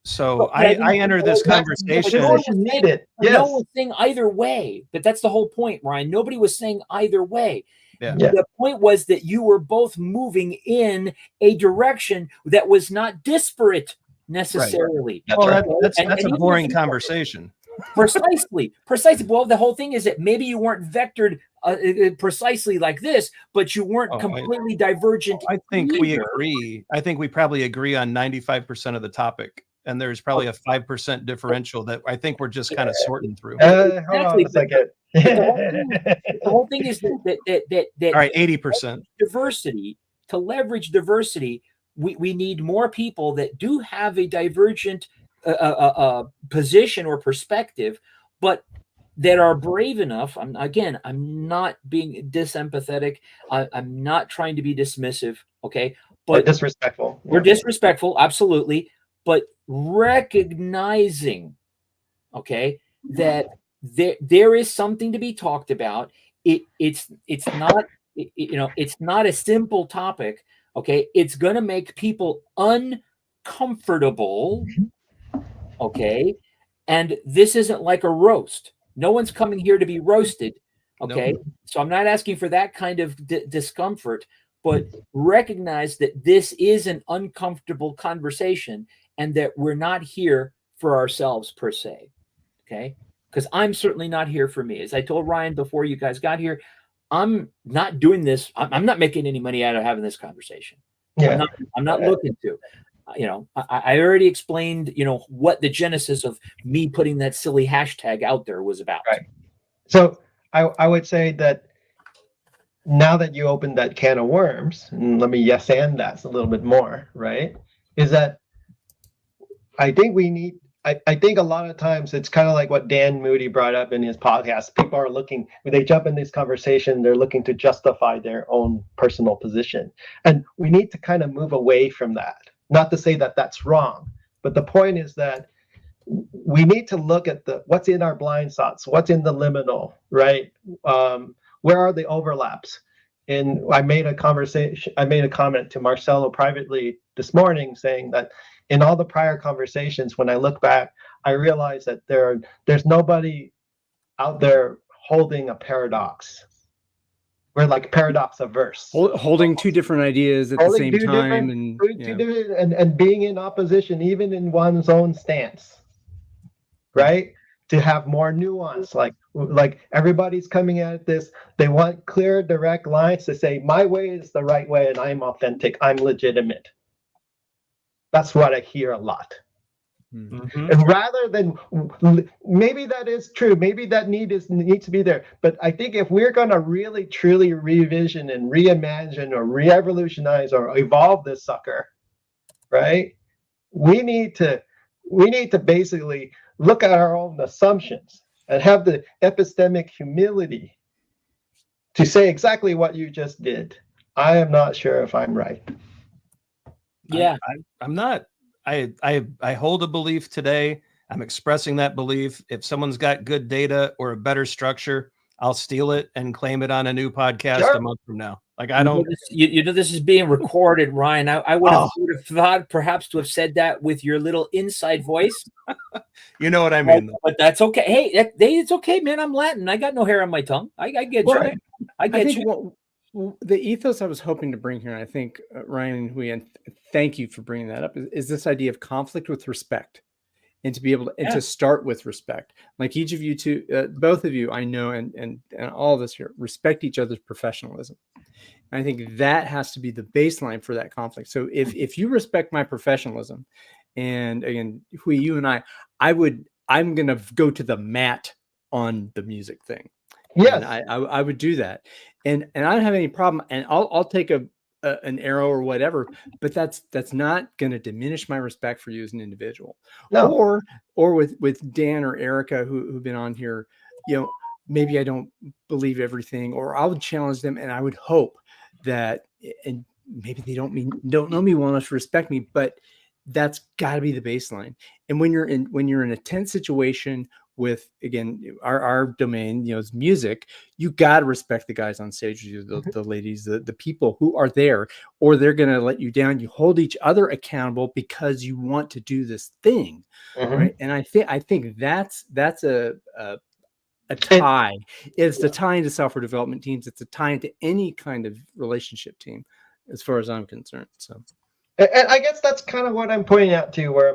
So I enter this conversation. No one's saying either way, but that's the whole point, Ryan. Nobody was saying either way. Yeah. The point was that you were both moving in a direction that was not disparate necessarily. Right. Well, that's a boring conversation. Precisely. Well, the whole thing is that maybe you weren't vectored precisely like this, but you weren't completely divergent. I think we agree. I think we probably agree on 95% of the topic, and there's probably a 5% differential that I think we're just kind of sorting through. Exactly. The whole thing is that all right, 80% diversity. To leverage diversity, we need more people that do have a divergent position or perspective, but that are brave enough. I'm not being disempathetic. I'm not trying to be dismissive. Okay, but disrespectful. We're disrespectful, absolutely. But recognizing, okay, that there is something to be talked about. It's not it's not a simple topic. Okay, it's going to make people uncomfortable. Okay, and this isn't like a roast. No one's coming here to be roasted. Okay, So I'm not asking for that kind of discomfort, but recognize that this is an uncomfortable conversation and that we're not here for ourselves per se. Okay. Because I'm certainly not here for me. As I told Ryan before you guys got here, I'm not doing this. I'm not making any money out of having this conversation. Yeah. I'm not looking to. I already explained, what the genesis of me putting that silly hashtag out there was about. Right. So I would say that now that you opened that can of worms, and let me yes and that a little bit more, right? Is that I think we need. I think a lot of times it's kind of like what Dan Moody brought up in his podcast. People are looking, when they jump in this conversation, they're looking to justify their own personal position. And we need to kind of move away from that. Not to say that that's wrong, but the point is that we need to look at what's in our blind spots, what's in the liminal, right? Where are the overlaps? And I made a comment to Marcelo privately this morning saying that in all the prior conversations, when I look back, I realize that there's nobody out there holding a paradox. We're like paradox averse. Holding two different ideas at the same time, and being in opposition, even in one's own stance, right? To have more nuance, like everybody's coming at this. They want clear, direct lines to say, my way is the right way and I'm authentic, I'm legitimate. That's what I hear a lot. Mm-hmm. And rather than, maybe that is true, maybe that needs to be there, but I think if we're going to really truly revision and reimagine or re-evolutionize or evolve this sucker, right, we need to basically look at our own assumptions and have the epistemic humility to say exactly what you just did. I am not sure if I'm right. Yeah, I'm not. I hold a belief today. I'm expressing that belief. If someone's got good data or a better structure, I'll steal it and claim it on a new podcast a month from now. Like I don't. This is being recorded, Ryan. I would have thought perhaps to have said that with your little inside voice. You know what I mean? But that's okay. Hey, it's okay, man. I'm Latin. I got no hair on my tongue. I get you. I get you. The ethos I was hoping to bring here, and I think Ryan and Hui, and thank you for bringing that up, is this idea of conflict with respect, and to be able to and to start with respect. Like each of you two, both of you, I know, and all of us here respect each other's professionalism. And I think that has to be the baseline for that conflict. So if you respect my professionalism, and again, Hui, you and I'm going to go to the mat on the music thing. Yes, I would do that, and I don't have any problem, and I'll take an arrow or whatever, but that's not going to diminish my respect for you as an individual. No. Or with Dan or Erica who've been on here, maybe I don't believe everything, or I would challenge them, and I would hope that, and maybe they don't know me well enough to respect me, but that's got to be the baseline. And when you're in a tense situation with, again, our domain, is music, you got to respect the guys on stage, the ladies, the people who are there, or they're going to let you down. You hold each other accountable because you want to do this thing, right? And I think that's a tie. It's the tie into software development teams. It's a tie into any kind of relationship team, as far as I'm concerned. So, and I guess that's kind of what I'm pointing out to, where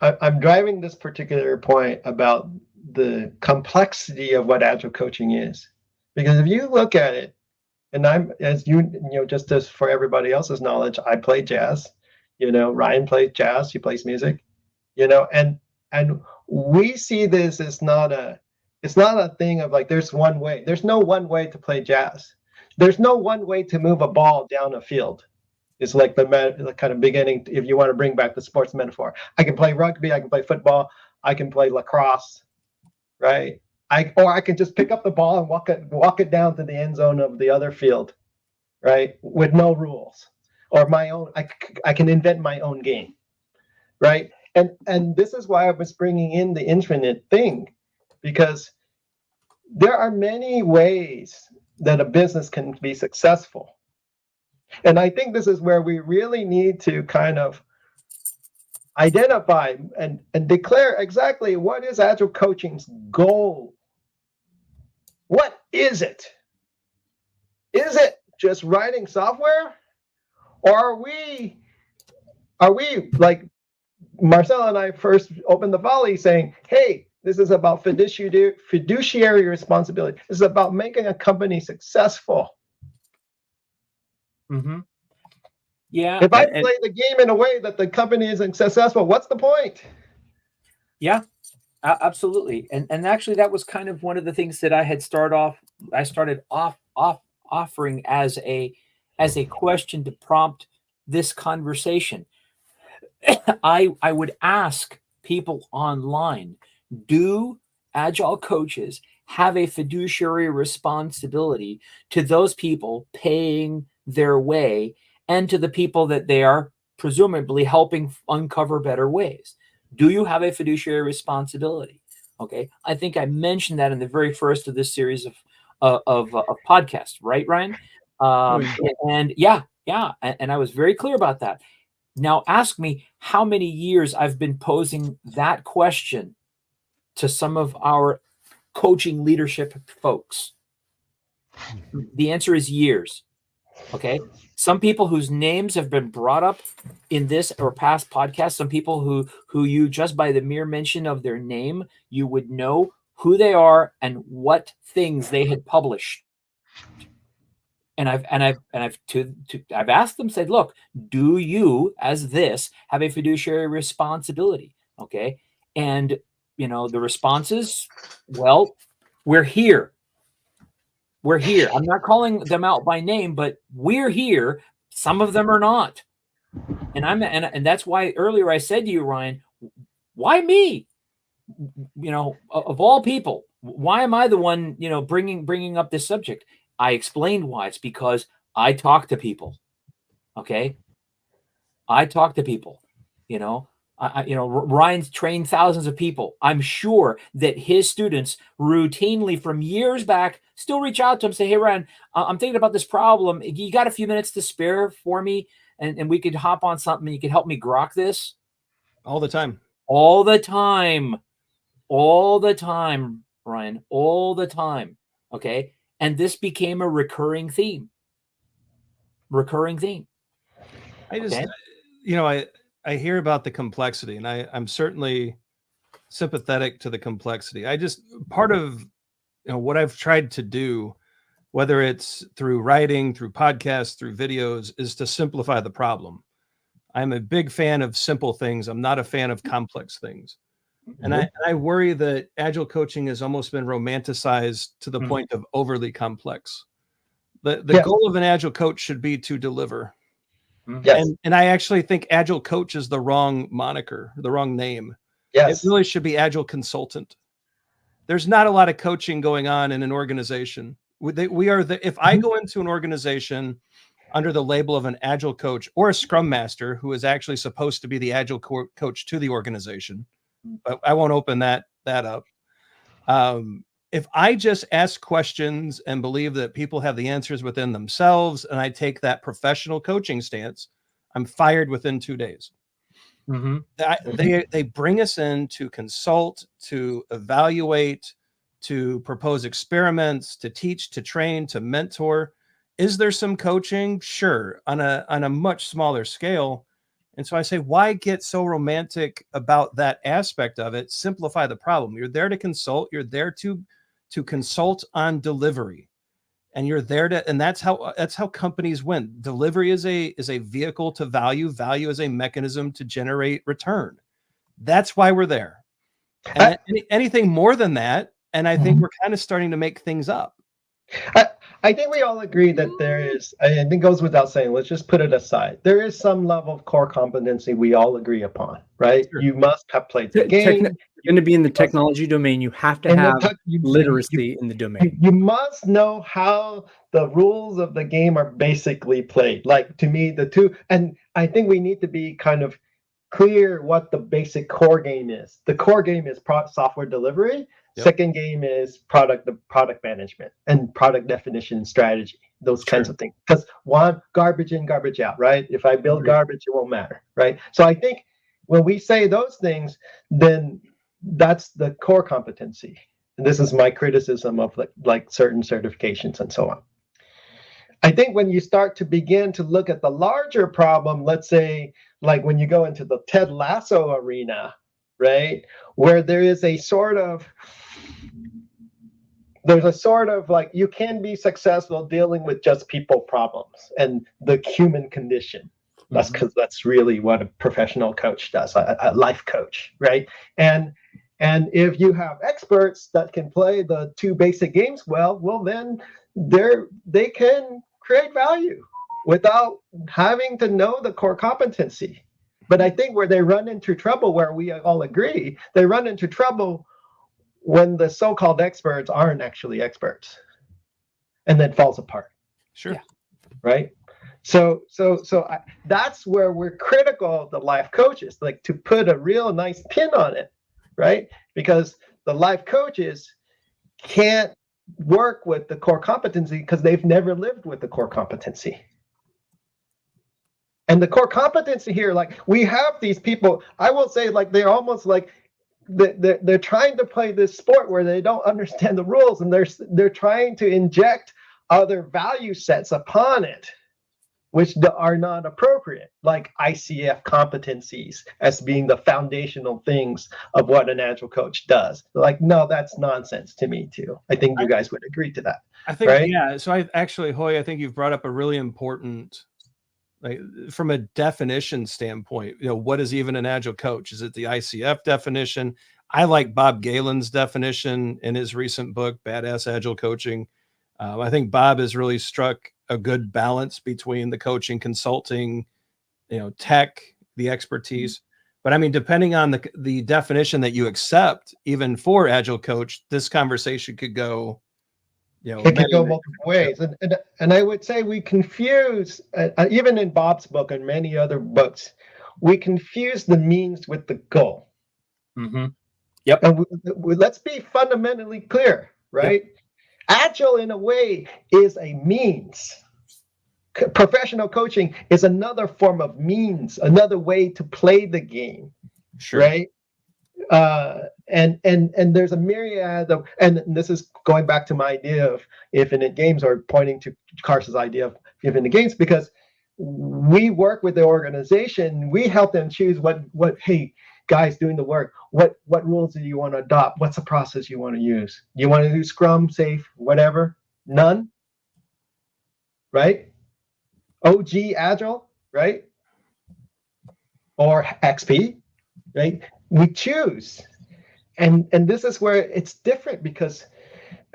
I'm driving this particular point about the complexity of what agile coaching is. Because if you look at it, and I'm, as just as for everybody else's knowledge, I play jazz, Ryan plays jazz, he plays music, and we see this as it's not a thing of like, there's one way. There's no one way to play jazz. There's no one way to move a ball down a field. It's like the kind of beginning, if you want to bring back the sports metaphor. I can play rugby, I can play football, I can play lacrosse, right? Or I can just pick up the ball and walk it down to the end zone of the other field, right? With no rules. Or my own, I can invent my own game, right? And this is why I was bringing in the infinite thing, because there are many ways that a business can be successful. And I think this is where we really need to kind of identify and declare exactly what is agile coaching's goal. What is it? Is it just writing software, or are we like Marcel and I first opened the volley saying, hey, this is about fiduciary responsibility. This is about making a company successful. Mm-hmm. Yeah. If I play the game in a way that the company isn't successful, what's the point? Yeah, absolutely. And actually, that was kind of one of the things that I started offering as a question to prompt this conversation. I would ask people online, do agile coaches have a fiduciary responsibility to those people paying their way and to the people that they are presumably helping uncover better ways? Do you have a fiduciary responsibility? Okay, I think I mentioned that in the very first of this series of podcasts, right, Ryan? And yeah, and I was very clear about that. Now ask me how many years I've been posing that question to some of our coaching leadership folks. The answer is years. Okay. Some people whose names have been brought up in this or past podcasts, some people who you just by the mere mention of their name, you would know who they are and what things they had published. And I've asked them, said, look, do you, as this, have a fiduciary responsibility? Okay. And, the response is, well, we're here. We're here. I'm not calling them out by name, but we're here. Some of them are not. And that's why earlier I said to you, Ryan, why me? Of all people, why am I the one, bringing up this subject? I explained why. It's because I talk to people. Okay. I talk to people, Ryan's trained thousands of people. I'm sure that his students routinely from years back still reach out to him, say, hey, Ryan, I'm thinking about this problem. You got a few minutes to spare for me? And we could hop on something and you could help me grok this? All the time. All the time. All the time, Ryan. All the time. Okay. And this became a recurring theme. I just, I hear about the complexity, and I'm certainly sympathetic to the complexity. Part of what I've tried to do, whether it's through writing, through podcasts, through videos, is to simplify the problem. I'm a big fan of simple things. I'm not a fan of complex things. And I worry that agile coaching has almost been romanticized to the point of overly complex. The goal of an agile coach should be to deliver. Yes. And I actually think agile coach is the wrong moniker, the wrong name. Yes. It really should be agile consultant. There's not a lot of coaching going on in an organization. If I go into an organization under the label of an agile coach or a scrum master who is actually supposed to be the agile coach to the organization, but I won't open that up. If I just ask questions and believe that people have the answers within themselves, and I take that professional coaching stance, I'm fired within 2 days. They bring us in to consult, to evaluate, to propose experiments, to teach, to train, to mentor. Is there some coaching? Sure, on a much smaller scale. And so I say, why get so romantic about that aspect of it? Simplify the problem. You're there to consult. You're there to consult on delivery, and you're there and that's how companies win. Delivery is a vehicle to value. Value is a mechanism to generate return. That's why we're there. And anything more than that, and I think we're kind of starting to make things up. I think we all agree that there is, I think it goes without saying, let's just put it aside. There is some level of core competency we all agree upon, right? Sure. You must have played the game. You're going to be in the technology domain. You have to have literacy in the domain. You must know how the rules of the game are basically played. Like, to me, the two, and I think we need to be kind of clear what the basic core game is. The core game is software delivery. Yep. Second game is product management and product definition strategy, those kinds of things. Because one, garbage in, garbage out, right? If I build garbage, it won't matter, right? So I think when we say those things, then that's the core competency. And this is my criticism of like certain certifications and so I think when you start to begin to look at the larger problem, let's say, like when you go into the Ted Lasso arena, right, where there's a sort of like, you can be successful dealing with just people problems and the human condition. That's because that's really what a professional coach does, a life coach, right? And if you have experts that can play the two basic games well, then they can create value without having to know the core competency. But I think where they run into trouble, where we all agree, they run into trouble when the so-called experts aren't actually experts, and then falls apart. Sure. Yeah. Right. So that's where we're critical of the life coaches, like to put a real nice pin on it, right? Because the life coaches can't work with the core competency because they've never lived with the core competency. And the core competency here, like we have these people, I will say, like they're almost like they're trying to play this sport where they don't understand the rules, and they're trying to inject other value sets upon it, which are not appropriate, like ICF competencies as being the foundational things of what an agile coach does. Like, no, that's nonsense to me too. I think you guys would agree to that. I think, right? Yeah. So Hoy, I think you've brought up a really important, like from a definition standpoint, what is even an agile coach? Is it the ICF definition? I like Bob Galen's definition in his recent book, Badass Agile Coaching. I think Bob has really struck a good balance between the coaching, consulting, tech, the expertise. But I mean, depending on the definition that you accept, even for agile coach, this conversation could go, it could go multiple ways. And I would say we confuse, even in Bob's book and many other books, we confuse the means with the goal. Mm-hmm. Yep. And let's be fundamentally clear, right? Yep. Agile, in a way, is a means. Professional coaching is another form of means, another way to play the game, sure. Right? And there's a myriad of, and this is going back to my idea of infinite games, or pointing to Carson's idea of infinite games, because we work with the organization, we help them choose what hey, guys doing the work, what rules do you want to adopt? What's the process you want to use? You want to do Scrum, Safe, whatever? None? Right? OG Agile, right? Or XP, right? We choose. And this is where it's different, because,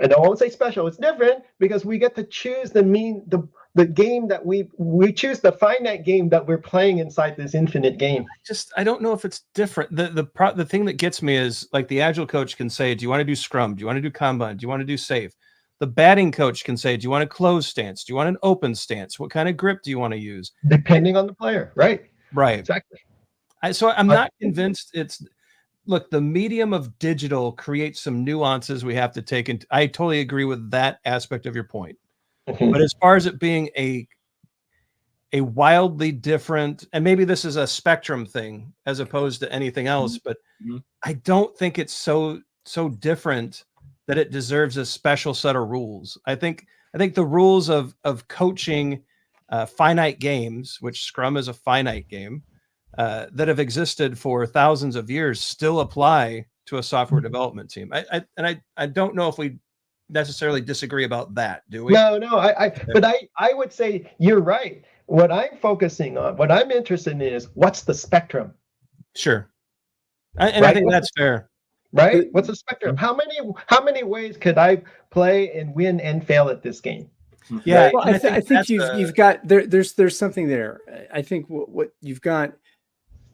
and I won't say special, it's different because we get to choose the game that we choose, the finite game that we're playing inside this infinite game. I don't know if it's different. The thing that gets me is, like, the agile coach can say, do you want to do Scrum? Do you want to do Kanban? Do you want to do Safe? The batting coach can say, do you want a closed stance? Do you want an open stance? What kind of grip do you want to use? Depending on the player, right? Right. Exactly. So I'm not convinced look, the medium of digital creates some nuances we have to take into. I totally agree with that aspect of your point. Mm-hmm. But as far as it being a wildly different, and maybe this is a spectrum thing as opposed to anything else, but I don't think it's so different that it deserves a special set of rules. I think the rules of coaching finite games, which Scrum is a finite game, that have existed for thousands of years, still apply to a software development team. I don't know if we necessarily disagree about that, do we? No, but I would say you're right. What I'm focusing on, what I'm interested in, is what's the spectrum. Sure. Right? I think that's fair. Right? What's the spectrum? How many ways could I play and win and fail at this game? Yeah, well, I think you've got there's something there. I think what you've got,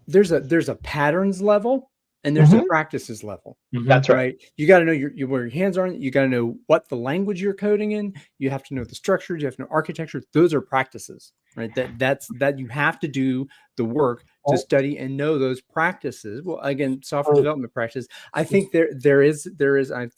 there's a patterns level and there's a practices level. That's right. You got to know where your hands are. You got to know what the language you're coding in. You have to know the structures. You have to know architecture. Those are practices, right? That you have to do the work to study and know those practices. Well, again, software development practices. I think there is.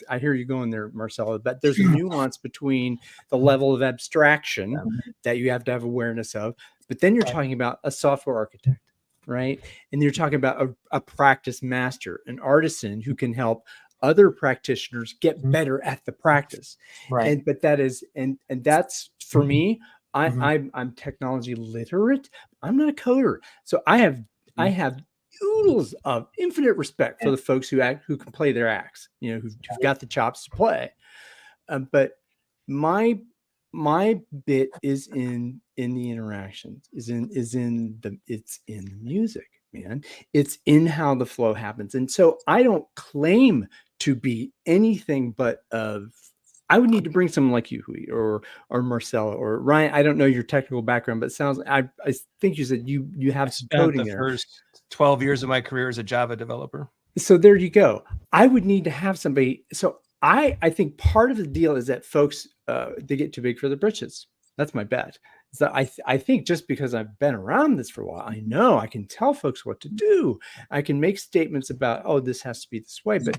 I hear you going there, Marcelo. But there's a nuance between the level of abstraction that you have to have awareness of. But then you're talking about a software architect, right? And you're talking about a practice master, an artisan who can help other practitioners get better at the practice. Right. But that is, and that's for me, I'm technology literate. I'm not a coder, so I have oodles of infinite respect for the folks who can play their axe, who've got the chops to play. But my bit is in the interactions, it's in the music, man. It's in how the flow happens. And so I don't claim to be anything but I would need to bring someone like you, Hui, or Marcella, or Ryan. I don't know your technical background, but it sounds, I think you said you have some coding there. First 12 years of my career as a Java developer. So there you go. I would need to have somebody. So I think part of the deal is that folks, they get too big for their britches. That's my bet. So I think just because I've been around this for a while, I know I can tell folks what to do. I can make statements about, oh, this has to be this way, but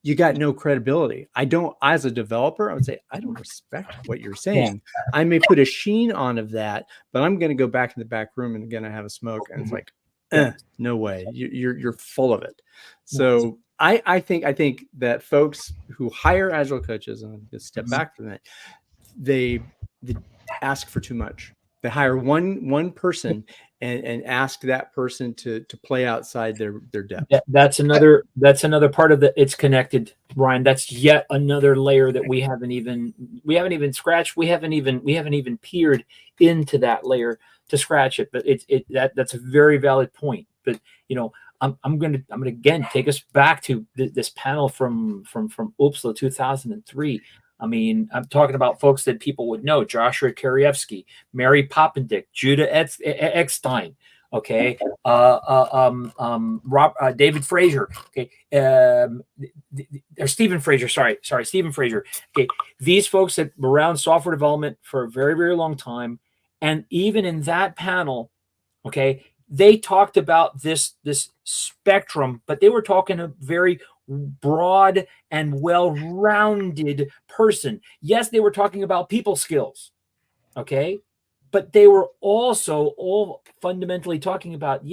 you got no credibility. I don't, as a developer, I would say, I don't respect what you're saying. I may put a sheen on of that, but I'm going to go back in the back room and again, I have a smoke, and it's like, no way, you're full of it. So I think that folks who hire agile coaches, and I'll just step back from that, they ask for too much. They hire one person and ask that person to play outside their depth. That's another part of it's connected, Ryan. That's yet another layer that we haven't even scratched. We haven't even peered into that layer to scratch it. But that's a very valid point. But I'm gonna again take us back to this panel from Uppsala 2003. I mean, I'm talking about folks that people would know: Joshua Karyevsky, Mary Poppendick, Judah Eckstein, okay, David Fraser, okay, or Stephen Fraser. Sorry, Stephen Fraser. Okay, these folks that were around software development for a very, very long time, and even in that panel, okay, they talked about this spectrum, but they were talking a very broad and well-rounded person. Yes, they were talking about people skills, okay, but they were also all fundamentally talking about,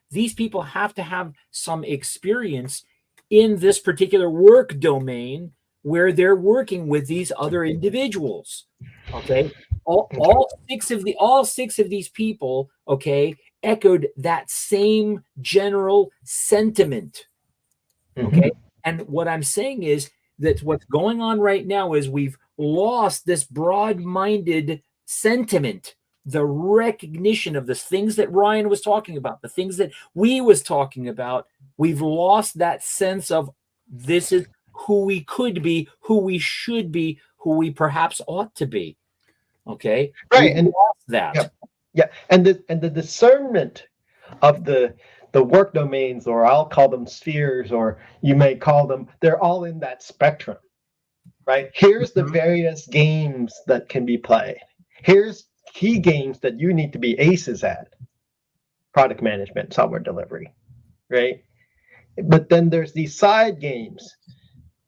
these people have to have some experience in this particular work domain where they're working with these other individuals, okay. All six of these people, okay, echoed that same general sentiment. Okay. And what I'm saying is that what's going on right now is we've lost this broad-minded sentiment, the recognition of the things that Ryan was talking about, the things that we was talking about. We've lost that sense of this is who we could be, who we should be, who we perhaps ought to be. Okay. Right. We've lost that. Yeah. And the discernment of the work domains, or I'll call them spheres, or you may call them, they're all in that spectrum, right? Here's the various games that can be played. Here's key games that you need to be aces at: product management, software delivery, right? But then there's these side games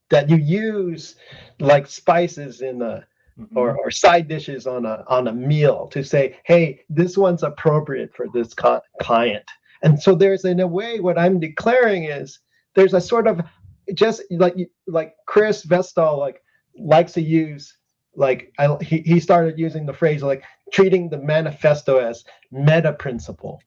that you use like spices in or side dishes on a meal to say, hey, this one's appropriate for this client. And so there's, in a way, what I'm declaring is there's a sort of, just like Chris Vestal likes to use, he started using the phrase treating the manifesto as meta principle.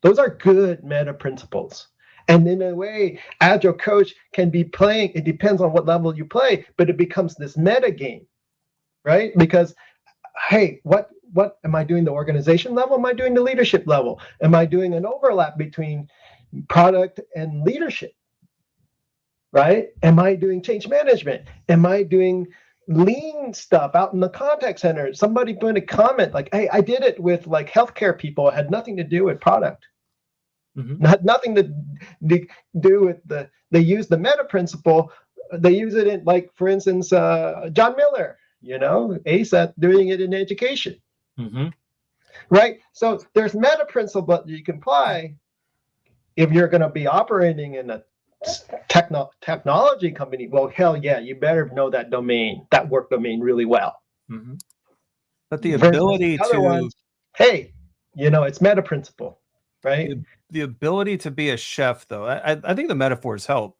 Those are good meta principles. And in a way, Agile Coach can be playing, it depends on what level you play, but it becomes this meta game, right? Because, hey, what am I doing, the organization level? Am I doing the leadership level? Am I doing an overlap between product and leadership, right? Am I doing change management? Am I doing lean stuff out in the contact center? Somebody put a comment like, hey, I did it with healthcare people. It had nothing to do with product. Had nothing to do with they use the meta principle. They use it in, for instance, John Miller, ASAP, doing it in education. Right? So there's meta principle that you can apply if you're going to be operating in a technology company. Well, hell yeah, you better know that domain, that work domain really well. But the ability to ones, hey, it's meta principle, right? The ability to be a chef, though, I think the metaphors help.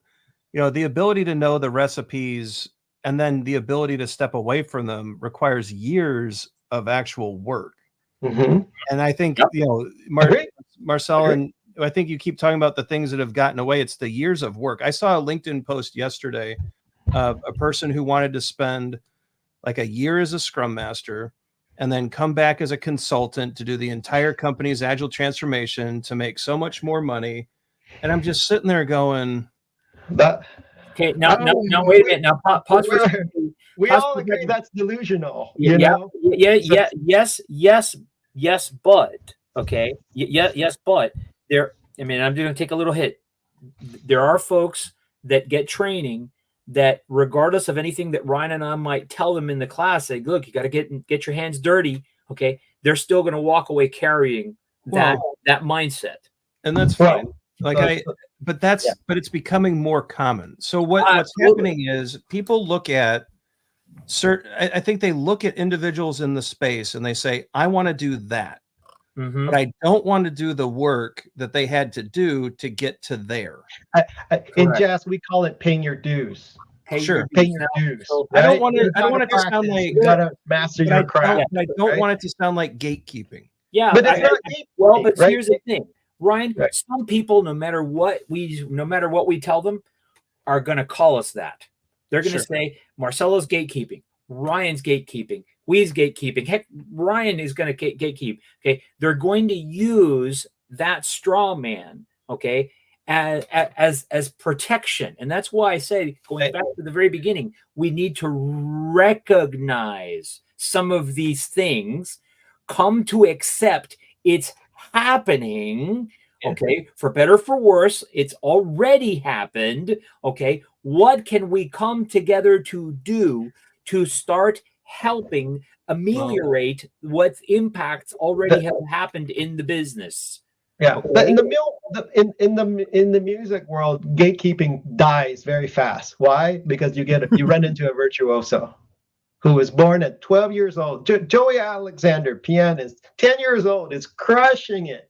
The ability to know the recipes and then the ability to step away from them requires years of actual work. Mhm. And I think, Yep. you know, Agree. Marcel, Agree. and I think you keep talking about the things that have gotten away. It's the years of work. I saw a LinkedIn post yesterday of a person who wanted to spend like a year as a scrum master and then come back as a consultant to do the entire company's agile transformation to make so much more money. And I'm just sitting there going, That Okay, now wait a minute. Now pause for a we're- second. we Pause all for a agree second. that's delusional. Yeah, You know. yes, but okay, yes, but there. I mean, I'm going to take a little hit. There are folks that get training that, regardless of anything that Ryan and I might tell them in the class, say, "Look, you got to get your hands dirty." Okay, they're still going to walk away carrying that mindset, and that's Well, fine. Like but it's becoming more common. So what's happening is people look at I think they look at individuals in the space and they say, I want to do that. Mm-hmm. But I don't want to do the work that they had to do to get to there. In jazz, we call it paying your dues. Sure. Paying your dues. So I don't right? want it to sound like you gotta master your craft. I don't right? want it to sound like gatekeeping. Yeah, But it's not gatekeeping, well, but right? here's the thing, Ryan. Right. Some people, no matter what we tell them, are going to call us that. They're going to say Marcelo's gatekeeping, Ryan's gatekeeping, we's gatekeeping. Heck, Ryan is going to gatekeep. Okay, they're going to use that straw man. Okay, as protection, and that's why I say, going back to the very beginning, we need to recognize some of these things, come to accept it's happening. Okay, for better, for worse, it's already happened. Okay, what can we come together to do to start helping ameliorate what impacts already have happened in the business? Yeah, Okay. but in the music world, gatekeeping dies very fast. Why? Because you run into a virtuoso who was born at 12 years old. Joey Alexander, pianist, 10 years old, is crushing it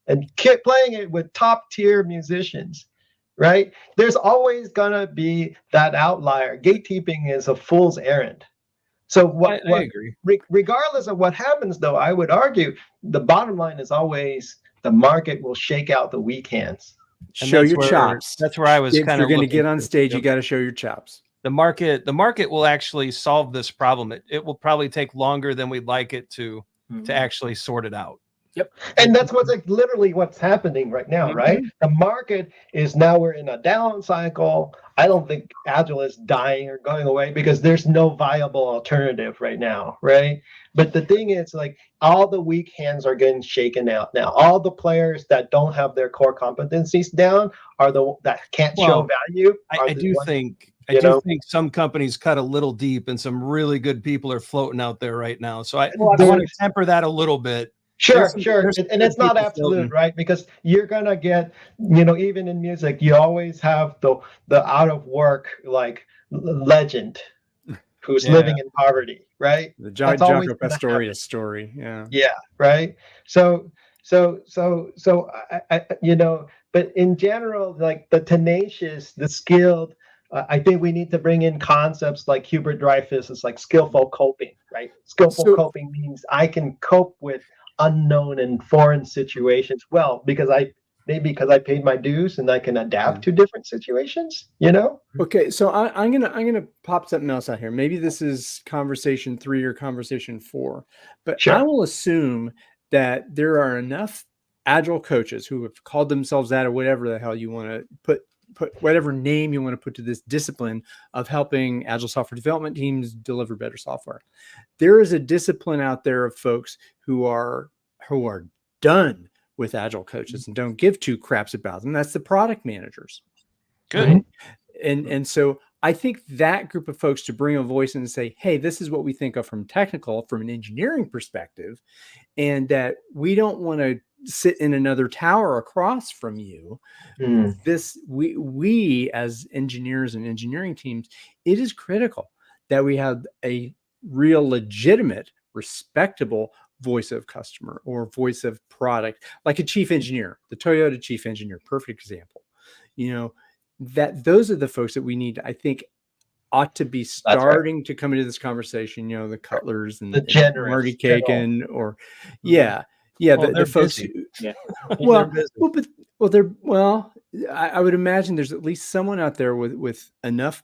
and playing it with top tier musicians, right? There's always gonna be that outlier. Gatekeeping is a fool's errand. So I agree. Regardless of what happens, though, I would argue the bottom line is always the market will shake out the weak hands. Show your chops. That's where I was kind of. If you're going to get on stage, you got to show your chops. The market will actually solve this problem. It will probably take longer than we'd like it to actually sort it out. Yep. And that's what's literally what's happening right now, right? The market is now, we're in a down cycle. I don't think Agile is dying or going away because there's no viable alternative right now, right? But the thing is, like, all the weak hands are getting shaken out now. All the players that don't have their core competencies down are that can't show value. I do think some companies cut a little deep and some really good people are floating out there right now. So I want to temper that a little bit. Sure. And it's not absolute, right? Because you're going to get, even in music, you always have the out of work, like, legend who's living in poverty, right? The Jaco Pastorius story. Yeah. Yeah. Right. So, but in general, like the tenacious, the skilled, I think we need to bring in concepts like Hubert Dreyfus. It's like skillful coping, right? Skillful coping means I can cope with unknown and foreign situations well because I paid my dues and I can adapt to different situations. Okay, so I'm gonna pop something else out here. Maybe this is conversation 3 or conversation 4, but I will assume that there are enough Agile coaches who have called themselves that, or whatever the hell you want to put whatever name you want to put to this discipline of helping Agile software development teams deliver better software. There is a discipline out there of folks who are done with Agile coaches and don't give two craps about them. That's the product managers. Good. And so I think that group of folks to bring a voice and say, hey, this is what we think of from an engineering perspective, and that we don't want to sit in another tower across from you. We as engineers and engineering teams, it is critical that we have a real legitimate, respectable voice of customer or voice of product, like a chief engineer, the Toyota chief engineer, perfect example. That those are the folks that we need, I think, ought to be starting to come into this conversation, the Cutlers and the generous, Marty Kagan, or the folks busy. Well, I would imagine there's at least someone out there with enough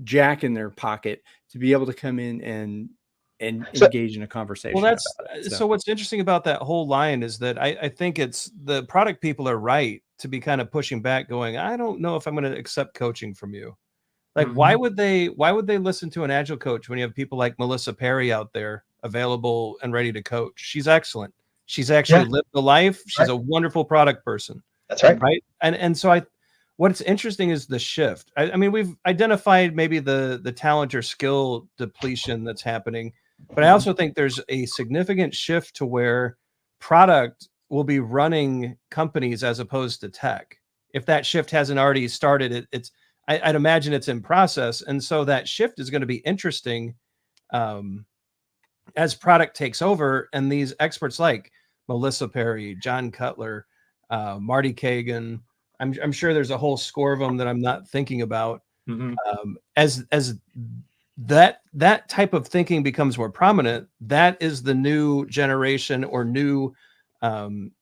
jack in their pocket to be able to come in and engage in a conversation. Well, so what's interesting about that whole line is that I think it's the product people are right to be kind of pushing back, going, I don't know if I'm going to accept coaching from you. Like, why would they listen to an agile coach when you have people like Melissa Perry out there available and ready to coach? She's excellent. She's actually lived the life. She's a wonderful product person. That's right. Right. And so what's interesting is the shift. I mean, we've identified maybe the talent or skill depletion that's happening, but I also think there's a significant shift to where product will be running companies as opposed to tech. If that shift hasn't already started, I'd imagine it's in process. And so that shift is going to be interesting as product takes over, and these experts like Melissa Perry, John Cutler, Marty Kagan, I'm sure there's a whole score of them that I'm not thinking about. As that type of thinking becomes more prominent, that is the new generation or new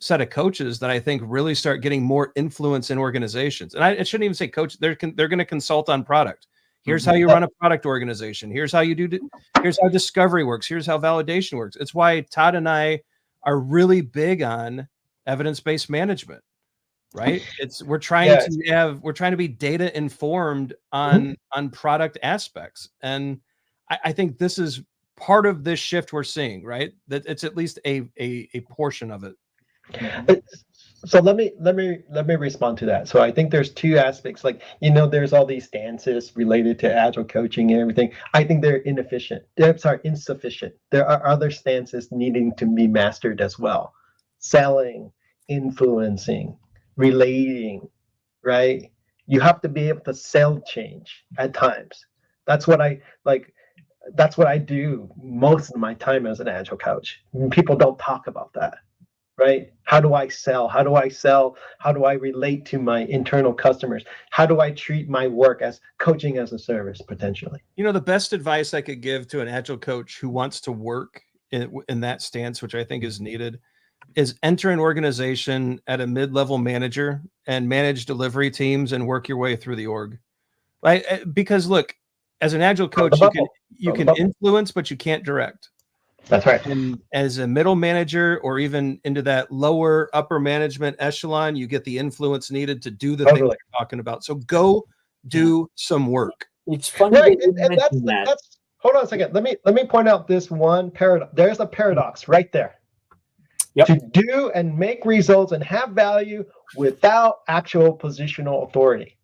set of coaches that I think really start getting more influence in organizations. And I shouldn't even say coach. They're going to consult on product. Here's how you run a product organization. Here's how you do. Here's how discovery works. Here's how validation works. It's why Todd and I are really big on evidence-based management, right? We're trying to be data informed on product aspects. And I think this is part of this shift we're seeing, right? That it's at least a portion of it. So let me respond to that. So I think there's two aspects. Like, there's all these stances related to agile coaching and everything. I think they're insufficient. There are other stances needing to be mastered as well. Selling, influencing, relating, right? You have to be able to sell change at times. That's what I like. That's what I do most of my time as an agile coach. People don't talk about that, right? How do I sell? How do I relate to my internal customers? How do I treat my work as coaching as a service potentially? The best advice I could give to an agile coach who wants to work in that stance, which I think is needed, is enter an organization at a mid-level manager and manage delivery teams and work your way through the org. Right? Because look, as an agile coach, you can influence, but you can't direct. That's right. And as a middle manager or even into that upper management echelon, you get the influence needed to do the thing you're talking about. So go do some work. It's funny. Right. And that's hold on a second. Let me point out this one paradox. There's a paradox right there. Yep. To do and make results and have value without actual positional authority.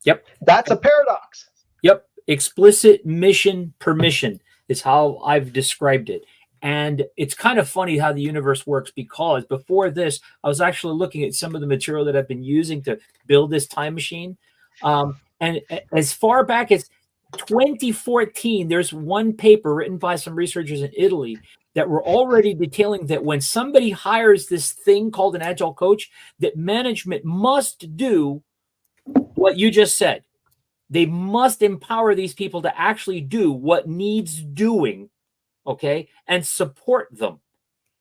Yep. That's a paradox. Yep. Explicit mission permission is how I've described it. And it's kind of funny how the universe works, because before this, I was actually looking at some of the material that I've been using to build this time machine. And as far back as 2014, there's one paper written by some researchers in Italy that were already detailing that when somebody hires this thing called an agile coach, that management must do what you just said. They must empower these people to actually do what needs doing, okay, and support them,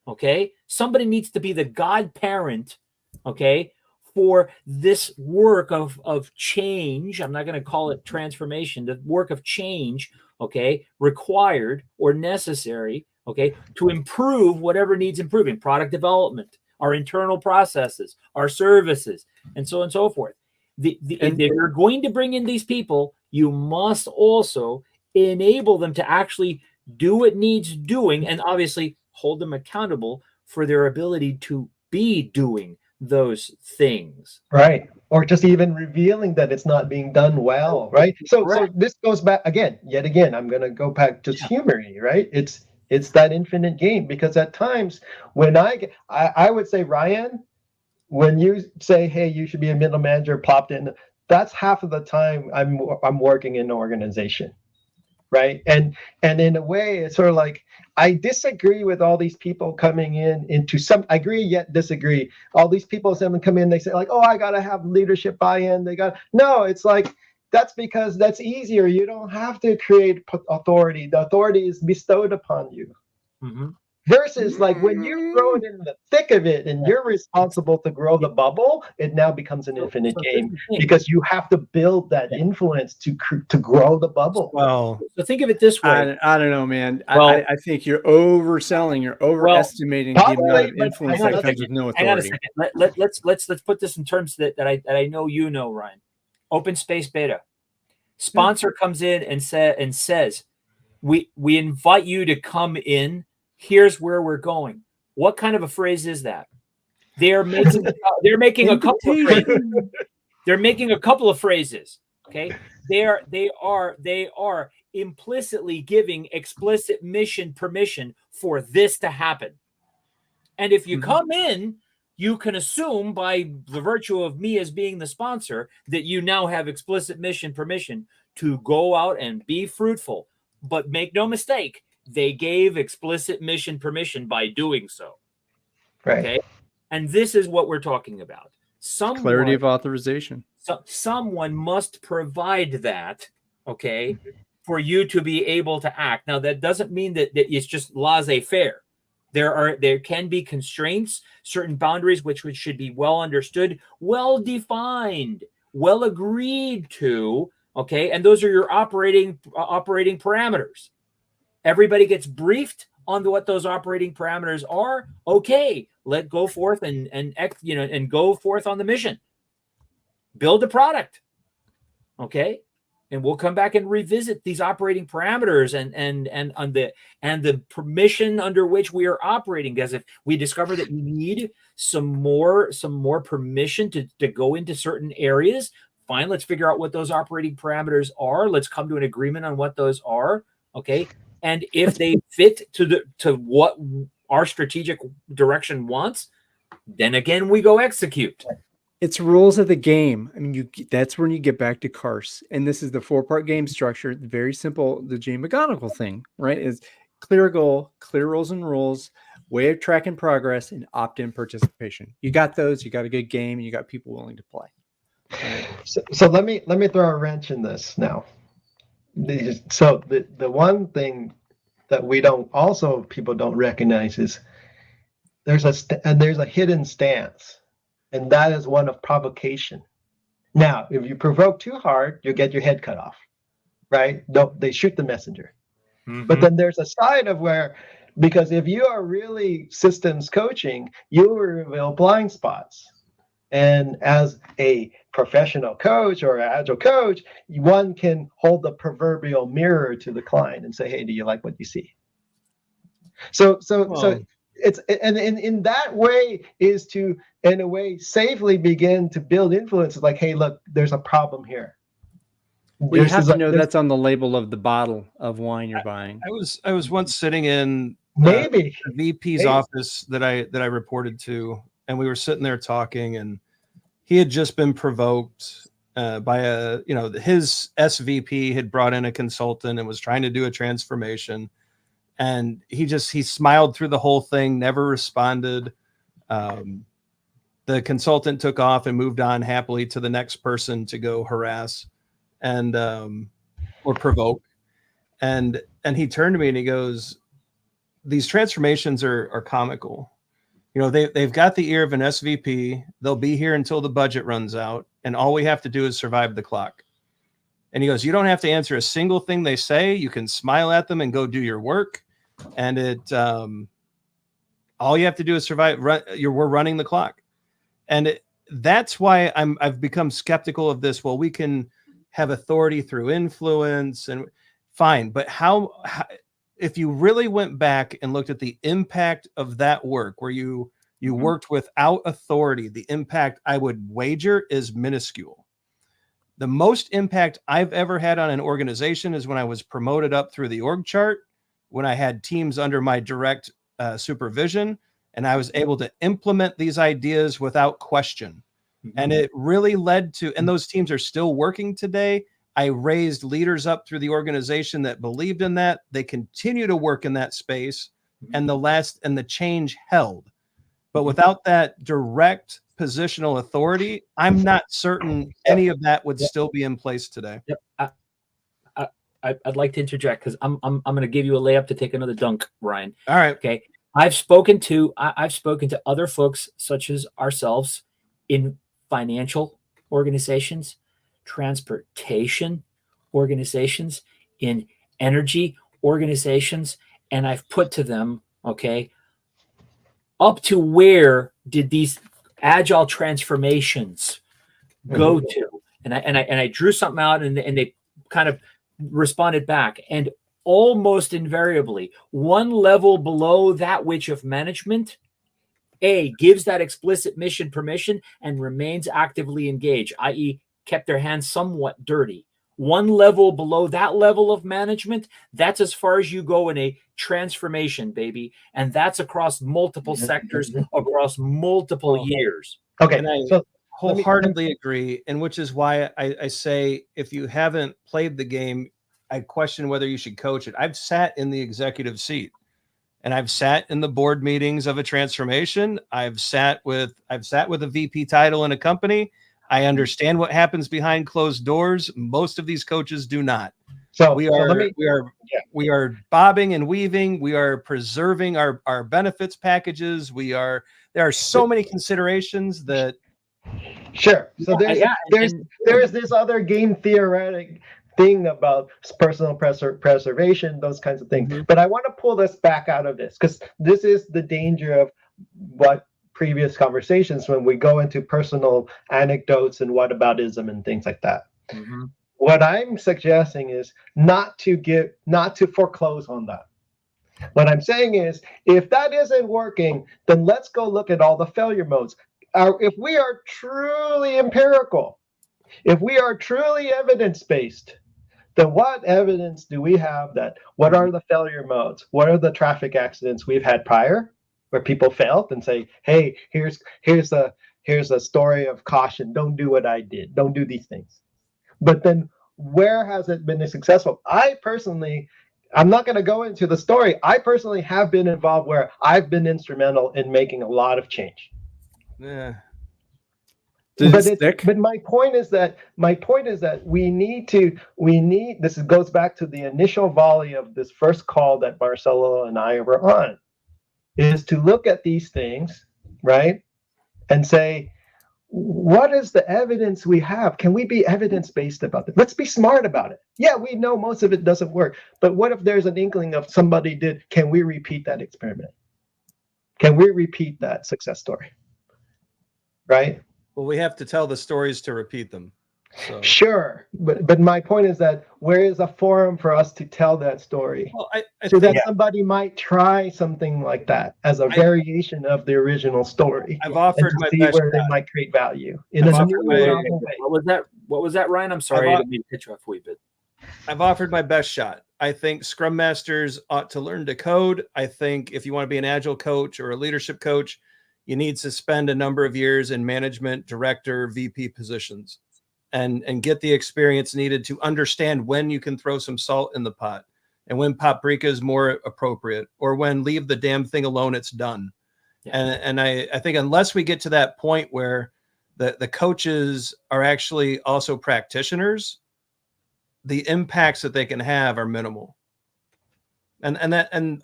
okay? Somebody needs to be the godparent, okay, for this work of change. I'm not going to call it transformation, the work of change, okay, required or necessary, okay, to improve whatever needs improving, product development, our internal processes, our services, and so on and so forth. If you're going to bring in these people, you must also enable them to actually do what needs doing, and obviously hold them accountable for their ability to be doing those things. Right. Or just even revealing that it's not being done well, right? So this goes back yet again, I'm going to go back to humor-y, right? It's that infinite game, because at times when I would say, Ryan, when you say, hey, you should be a middle manager, plopped in, that's half of the time I'm working in an organization, right? And in a way, it's sort of like, I disagree with all these people coming into some, I agree yet disagree. All these people come in, they say like, oh, I got to have leadership buy-in. No, it's like, That's because that's easier. You don't have to create authority. The authority is bestowed upon you. Mm-hmm. Versus like when you're thrown in the thick of it and you're responsible to grow the bubble, it now becomes an infinite game because you have to build that influence to grow the bubble. Well, So think of it this way. I don't know, man. Well- I think you're overselling. You're overestimating the amount of influence that comes with no Hang on a authority. second. Let's put this in terms that I know you know, Ryan. Open space beta. Sponsor comes in and says, we invite you to come in. Here's where we're going. What kind of a phrase is that? They're making a couple of phrases. They're making a couple of phrases. Okay. They are implicitly giving explicit mission permission for this to happen. And if you come in, you can assume by the virtue of me as being the sponsor that you now have explicit mission permission to go out and be fruitful. But make no mistake, they gave explicit mission permission by doing so. Right. Okay. And this is what we're talking about. Clarity of authorization. Someone must provide that, okay, for you to be able to act. Now, that doesn't mean that it's just laissez-faire. There can be constraints, certain boundaries which should be well understood, well defined, well agreed to, okay, and those are your operating parameters. Everybody gets briefed on what those operating parameters are. Okay, let go forth and go forth on the mission. Build a product, okay, and we'll come back and revisit these operating parameters and the permission under which we are operating. Because if we discover that you need some more permission to go into certain areas, fine. Let's figure out what those operating parameters are. Let's come to an agreement on what those are, okay. And if they fit to what our strategic direction wants, then again we go execute. It's rules of the game. I mean, that's when you get back to CARS. And this is the 4-part game structure. Very simple. The Jane McGonigal thing, right? Is clear goal, clear rules and rules, way of tracking progress, and opt-in participation. You got those. You got a good game. And you got people willing to play. Right? So let me throw a wrench in this now. So the one thing that people don't recognize is there's a hidden stance, and that is one of provocation. Now, if you provoke too hard, you get your head cut off, right? They shoot the messenger. Mm-hmm. But then there's a side of where, because if you are really systems coaching, you will reveal blind spots. And as a professional coach or an agile coach, one can hold the proverbial mirror to the client and say, "Hey, do you like what you see?" So it's and in that way is to, in a way, safely begin to build influence. It's like, "Hey, look, there's a problem here." Well, you have to know that's on the label of the bottle of wine you're buying. I was once sitting in the VP's office that I reported to. And we were sitting there talking, and he had just been provoked by his SVP had brought in a consultant and was trying to do a transformation. And he smiled through the whole thing, never responded. The consultant took off and moved on happily to the next person to go harass and or provoke. And he turned to me and he goes, "These transformations are comical. You know, they've got the ear of an SVP. They'll be here until the budget runs out, and all we have to do is survive the clock." And he goes, "You don't have to answer a single thing they say. You can smile at them and go do your work. And all you have to do is survive. We're running the clock." And that's why I've become skeptical of this. Well, we can have authority through influence, and fine, but how if you really went back and looked at the impact of that work where you worked without authority, the impact, I would wager, is minuscule. The most impact I've ever had on an organization is when I was promoted up through the org chart, when I had teams under my direct supervision, and I was able to implement these ideas without question. And it really led to, and those teams are still working today. I raised leaders up through the organization that believed in that. They continue to work in that space, and the change held. But without that direct positional authority, I'm not certain any of that would still be in place today. Yep. I'd like to interject because I'm going to give you a layup to take another dunk, Ryan. All right. Okay. I've spoken to other folks such as ourselves in financial organizations, transportation organizations, in energy organizations, and I've put to them, okay, up to where did these agile transformations go to? And I drew something out, and they kind of responded back, and almost invariably, one level below that which of management, A, gives that explicit mission permission and remains actively engaged, i.e., kept their hands somewhat dirty. One level below that level of management, that's as far as you go in a transformation, baby. And that's across multiple sectors, across multiple years. Okay. And I wholeheartedly agree. And which is why I say, if you haven't played the game, I question whether you should coach it. I've sat in the executive seat, and I've sat in the board meetings of a transformation. I've sat with a VP title in a company. I understand what happens behind closed doors. Most of these coaches do not. So we are bobbing and weaving. We are preserving our benefits packages. There are so many considerations that. Sure. So there's this other game theoretic thing about personal preservation, those kinds of things. But I want to pull this back out of this, because this is the danger of what previous conversations when we go into personal anecdotes and whataboutism and things like that. What I'm suggesting is not to foreclose on that. What I'm saying is, if that isn't working, then let's go look at all the failure modes. If we are truly empirical, if we are truly evidence-based, then what evidence do we have what are the failure modes? What are the traffic accidents we've had prior where people failed and say, hey, here's a story of caution. Don't do what I did. Don't do these things. But then where has it been successful? I'm not going to go into the story. I personally have been involved where I've been instrumental in making a lot of change. Yeah. But my point is that we need this goes back to the initial volley of this first call that Marcelo and I were on, is to look at these things, right, and say, what is the evidence we have? Can we be evidence-based about it? Let's be smart about it. Yeah, we know most of it doesn't work, but what if there's an inkling of somebody did? Can we repeat that experiment? Can we repeat that success story? Right? Well, we have to tell the stories to repeat them. So. Sure, but my point is that where is a forum for us to tell that story? Well, somebody might try something like that as a variation of the original story. I've offered my best where they might create value in a new way. What was that, Ryan? I'm sorry, I didn't mean to pitch you off a wee bit. I've offered my best shot. I think Scrum Masters ought to learn to code. I think if you want to be an Agile coach or a leadership coach, you need to spend a number of years in management, director, VP positions. And get the experience needed to understand when you can throw some salt in the pot and when paprika is more appropriate, or when leave the damn thing alone, it's done. Yeah. And I think unless we get to that point where the coaches are actually also practitioners, the impacts that they can have are minimal. And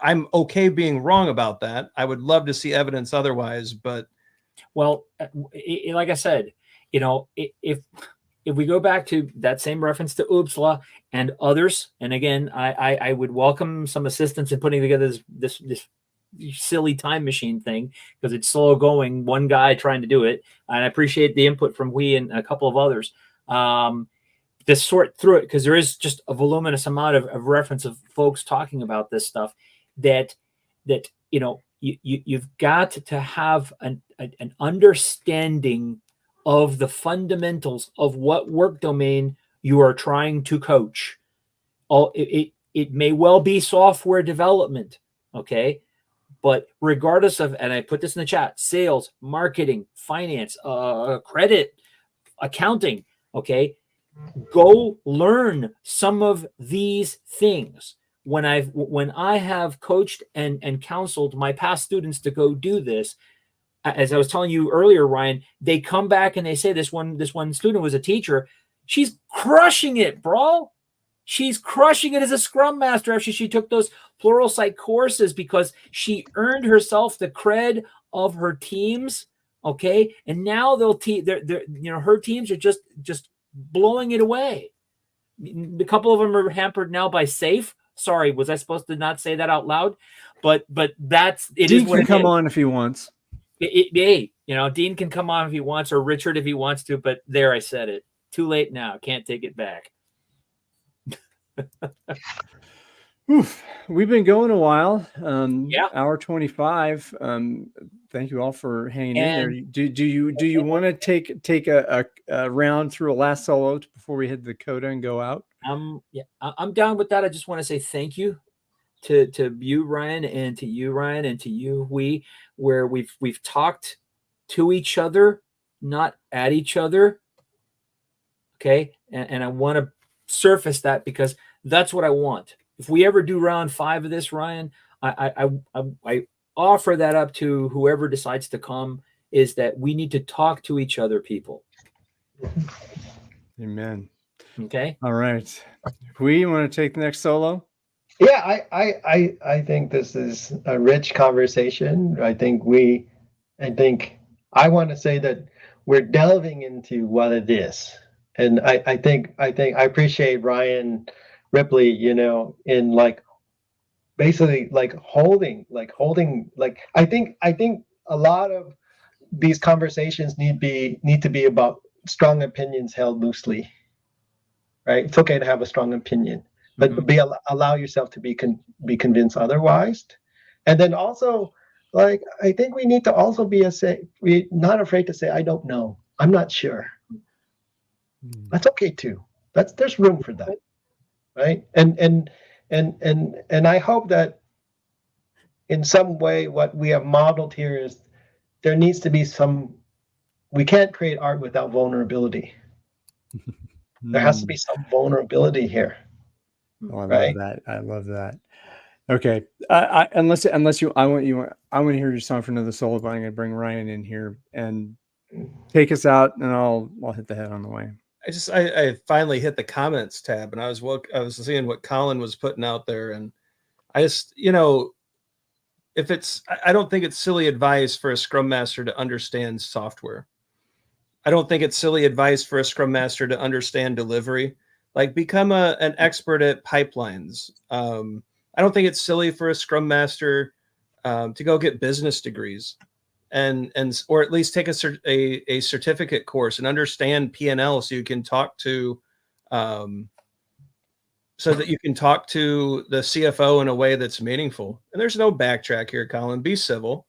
I'm okay being wrong about that. I would love to see evidence otherwise, but. Well, like I said, if we go back to that same reference to Uppsala and others, and again, I would welcome some assistance in putting together this silly time machine thing, because it's slow going, one guy trying to do it. And I appreciate the input from we and a couple of others to sort through it, because there is just a voluminous amount of reference of folks talking about this stuff that you've got to have an understanding of the fundamentals of what work domain you are trying to coach. It may well be software development, okay? But regardless of, and I put this in the chat, sales, marketing, finance, credit, accounting, okay? Go learn some of these things. When I have coached and counseled my past students to go do this, as I was telling you earlier, Ryan, they come back and they say this one student was a teacher. She's crushing it, bro. She's crushing it as a Scrum Master after she took those Pluralsight courses because she earned herself the cred of her teams. Okay, and now they'll her teams are just blowing it away. A couple of them are hampered now by SAFe. Sorry, was I supposed to not say that out loud? But that's it. Dean is what can it come is. on if he wants. Hey, Dean can come on if he wants, or Richard if he wants to. But there, I said it. Too late now. Can't take it back. Oof. We've been going a while. Yeah. Hour 25. Thank you all for hanging in there. Do you want to take a round through a last solo before we hit the coda and go out? Yeah, I'm down with that. I just want to say thank you to you, Ryan, and to you, Ryan, and to you, where we've talked to each other, not at each other. Okay, and I want to surface that because that's what I want. If we ever do round 5 of this, Ryan, I offer that up to whoever decides to come, is that we need to talk to each other, people. Amen. Okay. All right. We want to take the next solo. Yeah, I think this is a rich conversation. I want to say that we're delving into what it is. And I think I appreciate Ryan Ripley, in basically holding, I think a lot of these conversations need to be about strong opinions held loosely, right? It's okay to have a strong opinion, but allow yourself to be convinced otherwise. And then also, I think we need to also we're not afraid to say, I don't know, I'm not sure. That's okay too. There's room for that, right? And I hope that in some way what we have modeled here is there needs to be we can't create art without vulnerability. There has to be some vulnerability here. Oh, I right? love that. I love that. Okay. I want to hear your song for another solo, but I'm going to bring Ryan in here and take us out, and I'll hit the head on the way. I finally hit the comments tab, and I was seeing what Colin was putting out there, and I just, I don't think it's silly advice for a Scrum Master to understand software. I don't think it's silly advice for a Scrum Master to understand delivery. Become an expert at pipelines. I don't think it's silly for a Scrum Master to go get business degrees, or at least take a certificate course and understand P&L, so you can talk to the CFO in a way that's meaningful. And there's no backtrack here, Colin. Be civil.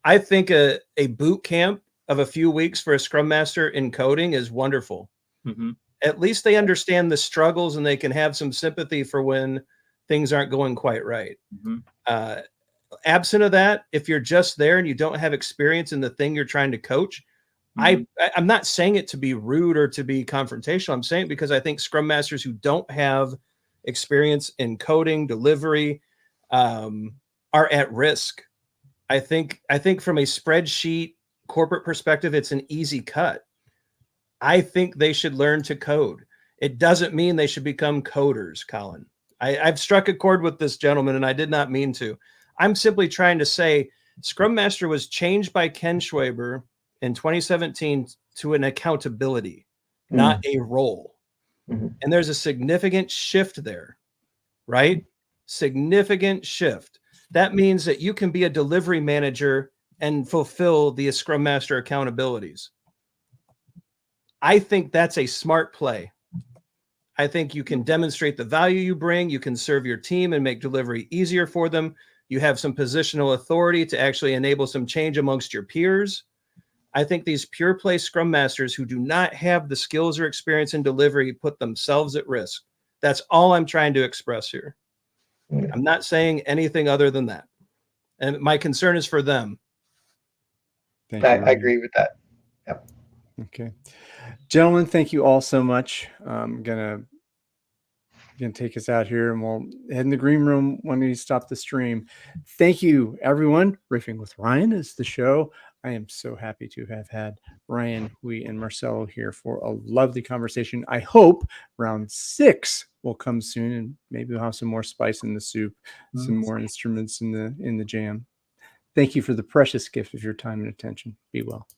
I think a boot camp of a few weeks for a Scrum Master in coding is wonderful. Mm-hmm. At least they understand the struggles, and they can have some sympathy for when things aren't going quite right. Mm-hmm. Absent of that, if you're just there and you don't have experience in the thing you're trying to coach, I'm not saying it to be rude or to be confrontational. I'm saying it because I think Scrum Masters who don't have experience in coding, delivery, are at risk. I think from a spreadsheet corporate perspective, it's an easy cut. I think they should learn to code. It doesn't mean they should become coders, Colin. I've struck a chord with this gentleman, and I did not mean to. I'm simply trying to say Scrum Master was changed by Ken Schwaber in 2017 to an accountability, not a role. And there's a significant shift there, right? Significant shift. That means that you can be a delivery manager and fulfill the Scrum Master accountabilities. I think that's a smart play. I think you can demonstrate the value you bring. You can serve your team and make delivery easier for them. You have some positional authority to actually enable some change amongst your peers. I think these pure play Scrum Masters who do not have the skills or experience in delivery put themselves at risk. That's all I'm trying to express here. I'm not saying anything other than that. And my concern is for them. Thank you, I agree with that. Yep. Okay. Gentlemen, thank you all so much. I'm gonna take us out here, and we'll head in the green room when we stop the stream. Thank you, everyone. Riffing with Ryan is the show. I am so happy to have had Ryan, Hui, and Marcelo here for a lovely conversation. I hope round 6 will come soon, and maybe we'll have some more spice in the soup, some more instruments in the jam. Thank you for the precious gift of your time and attention. Be well.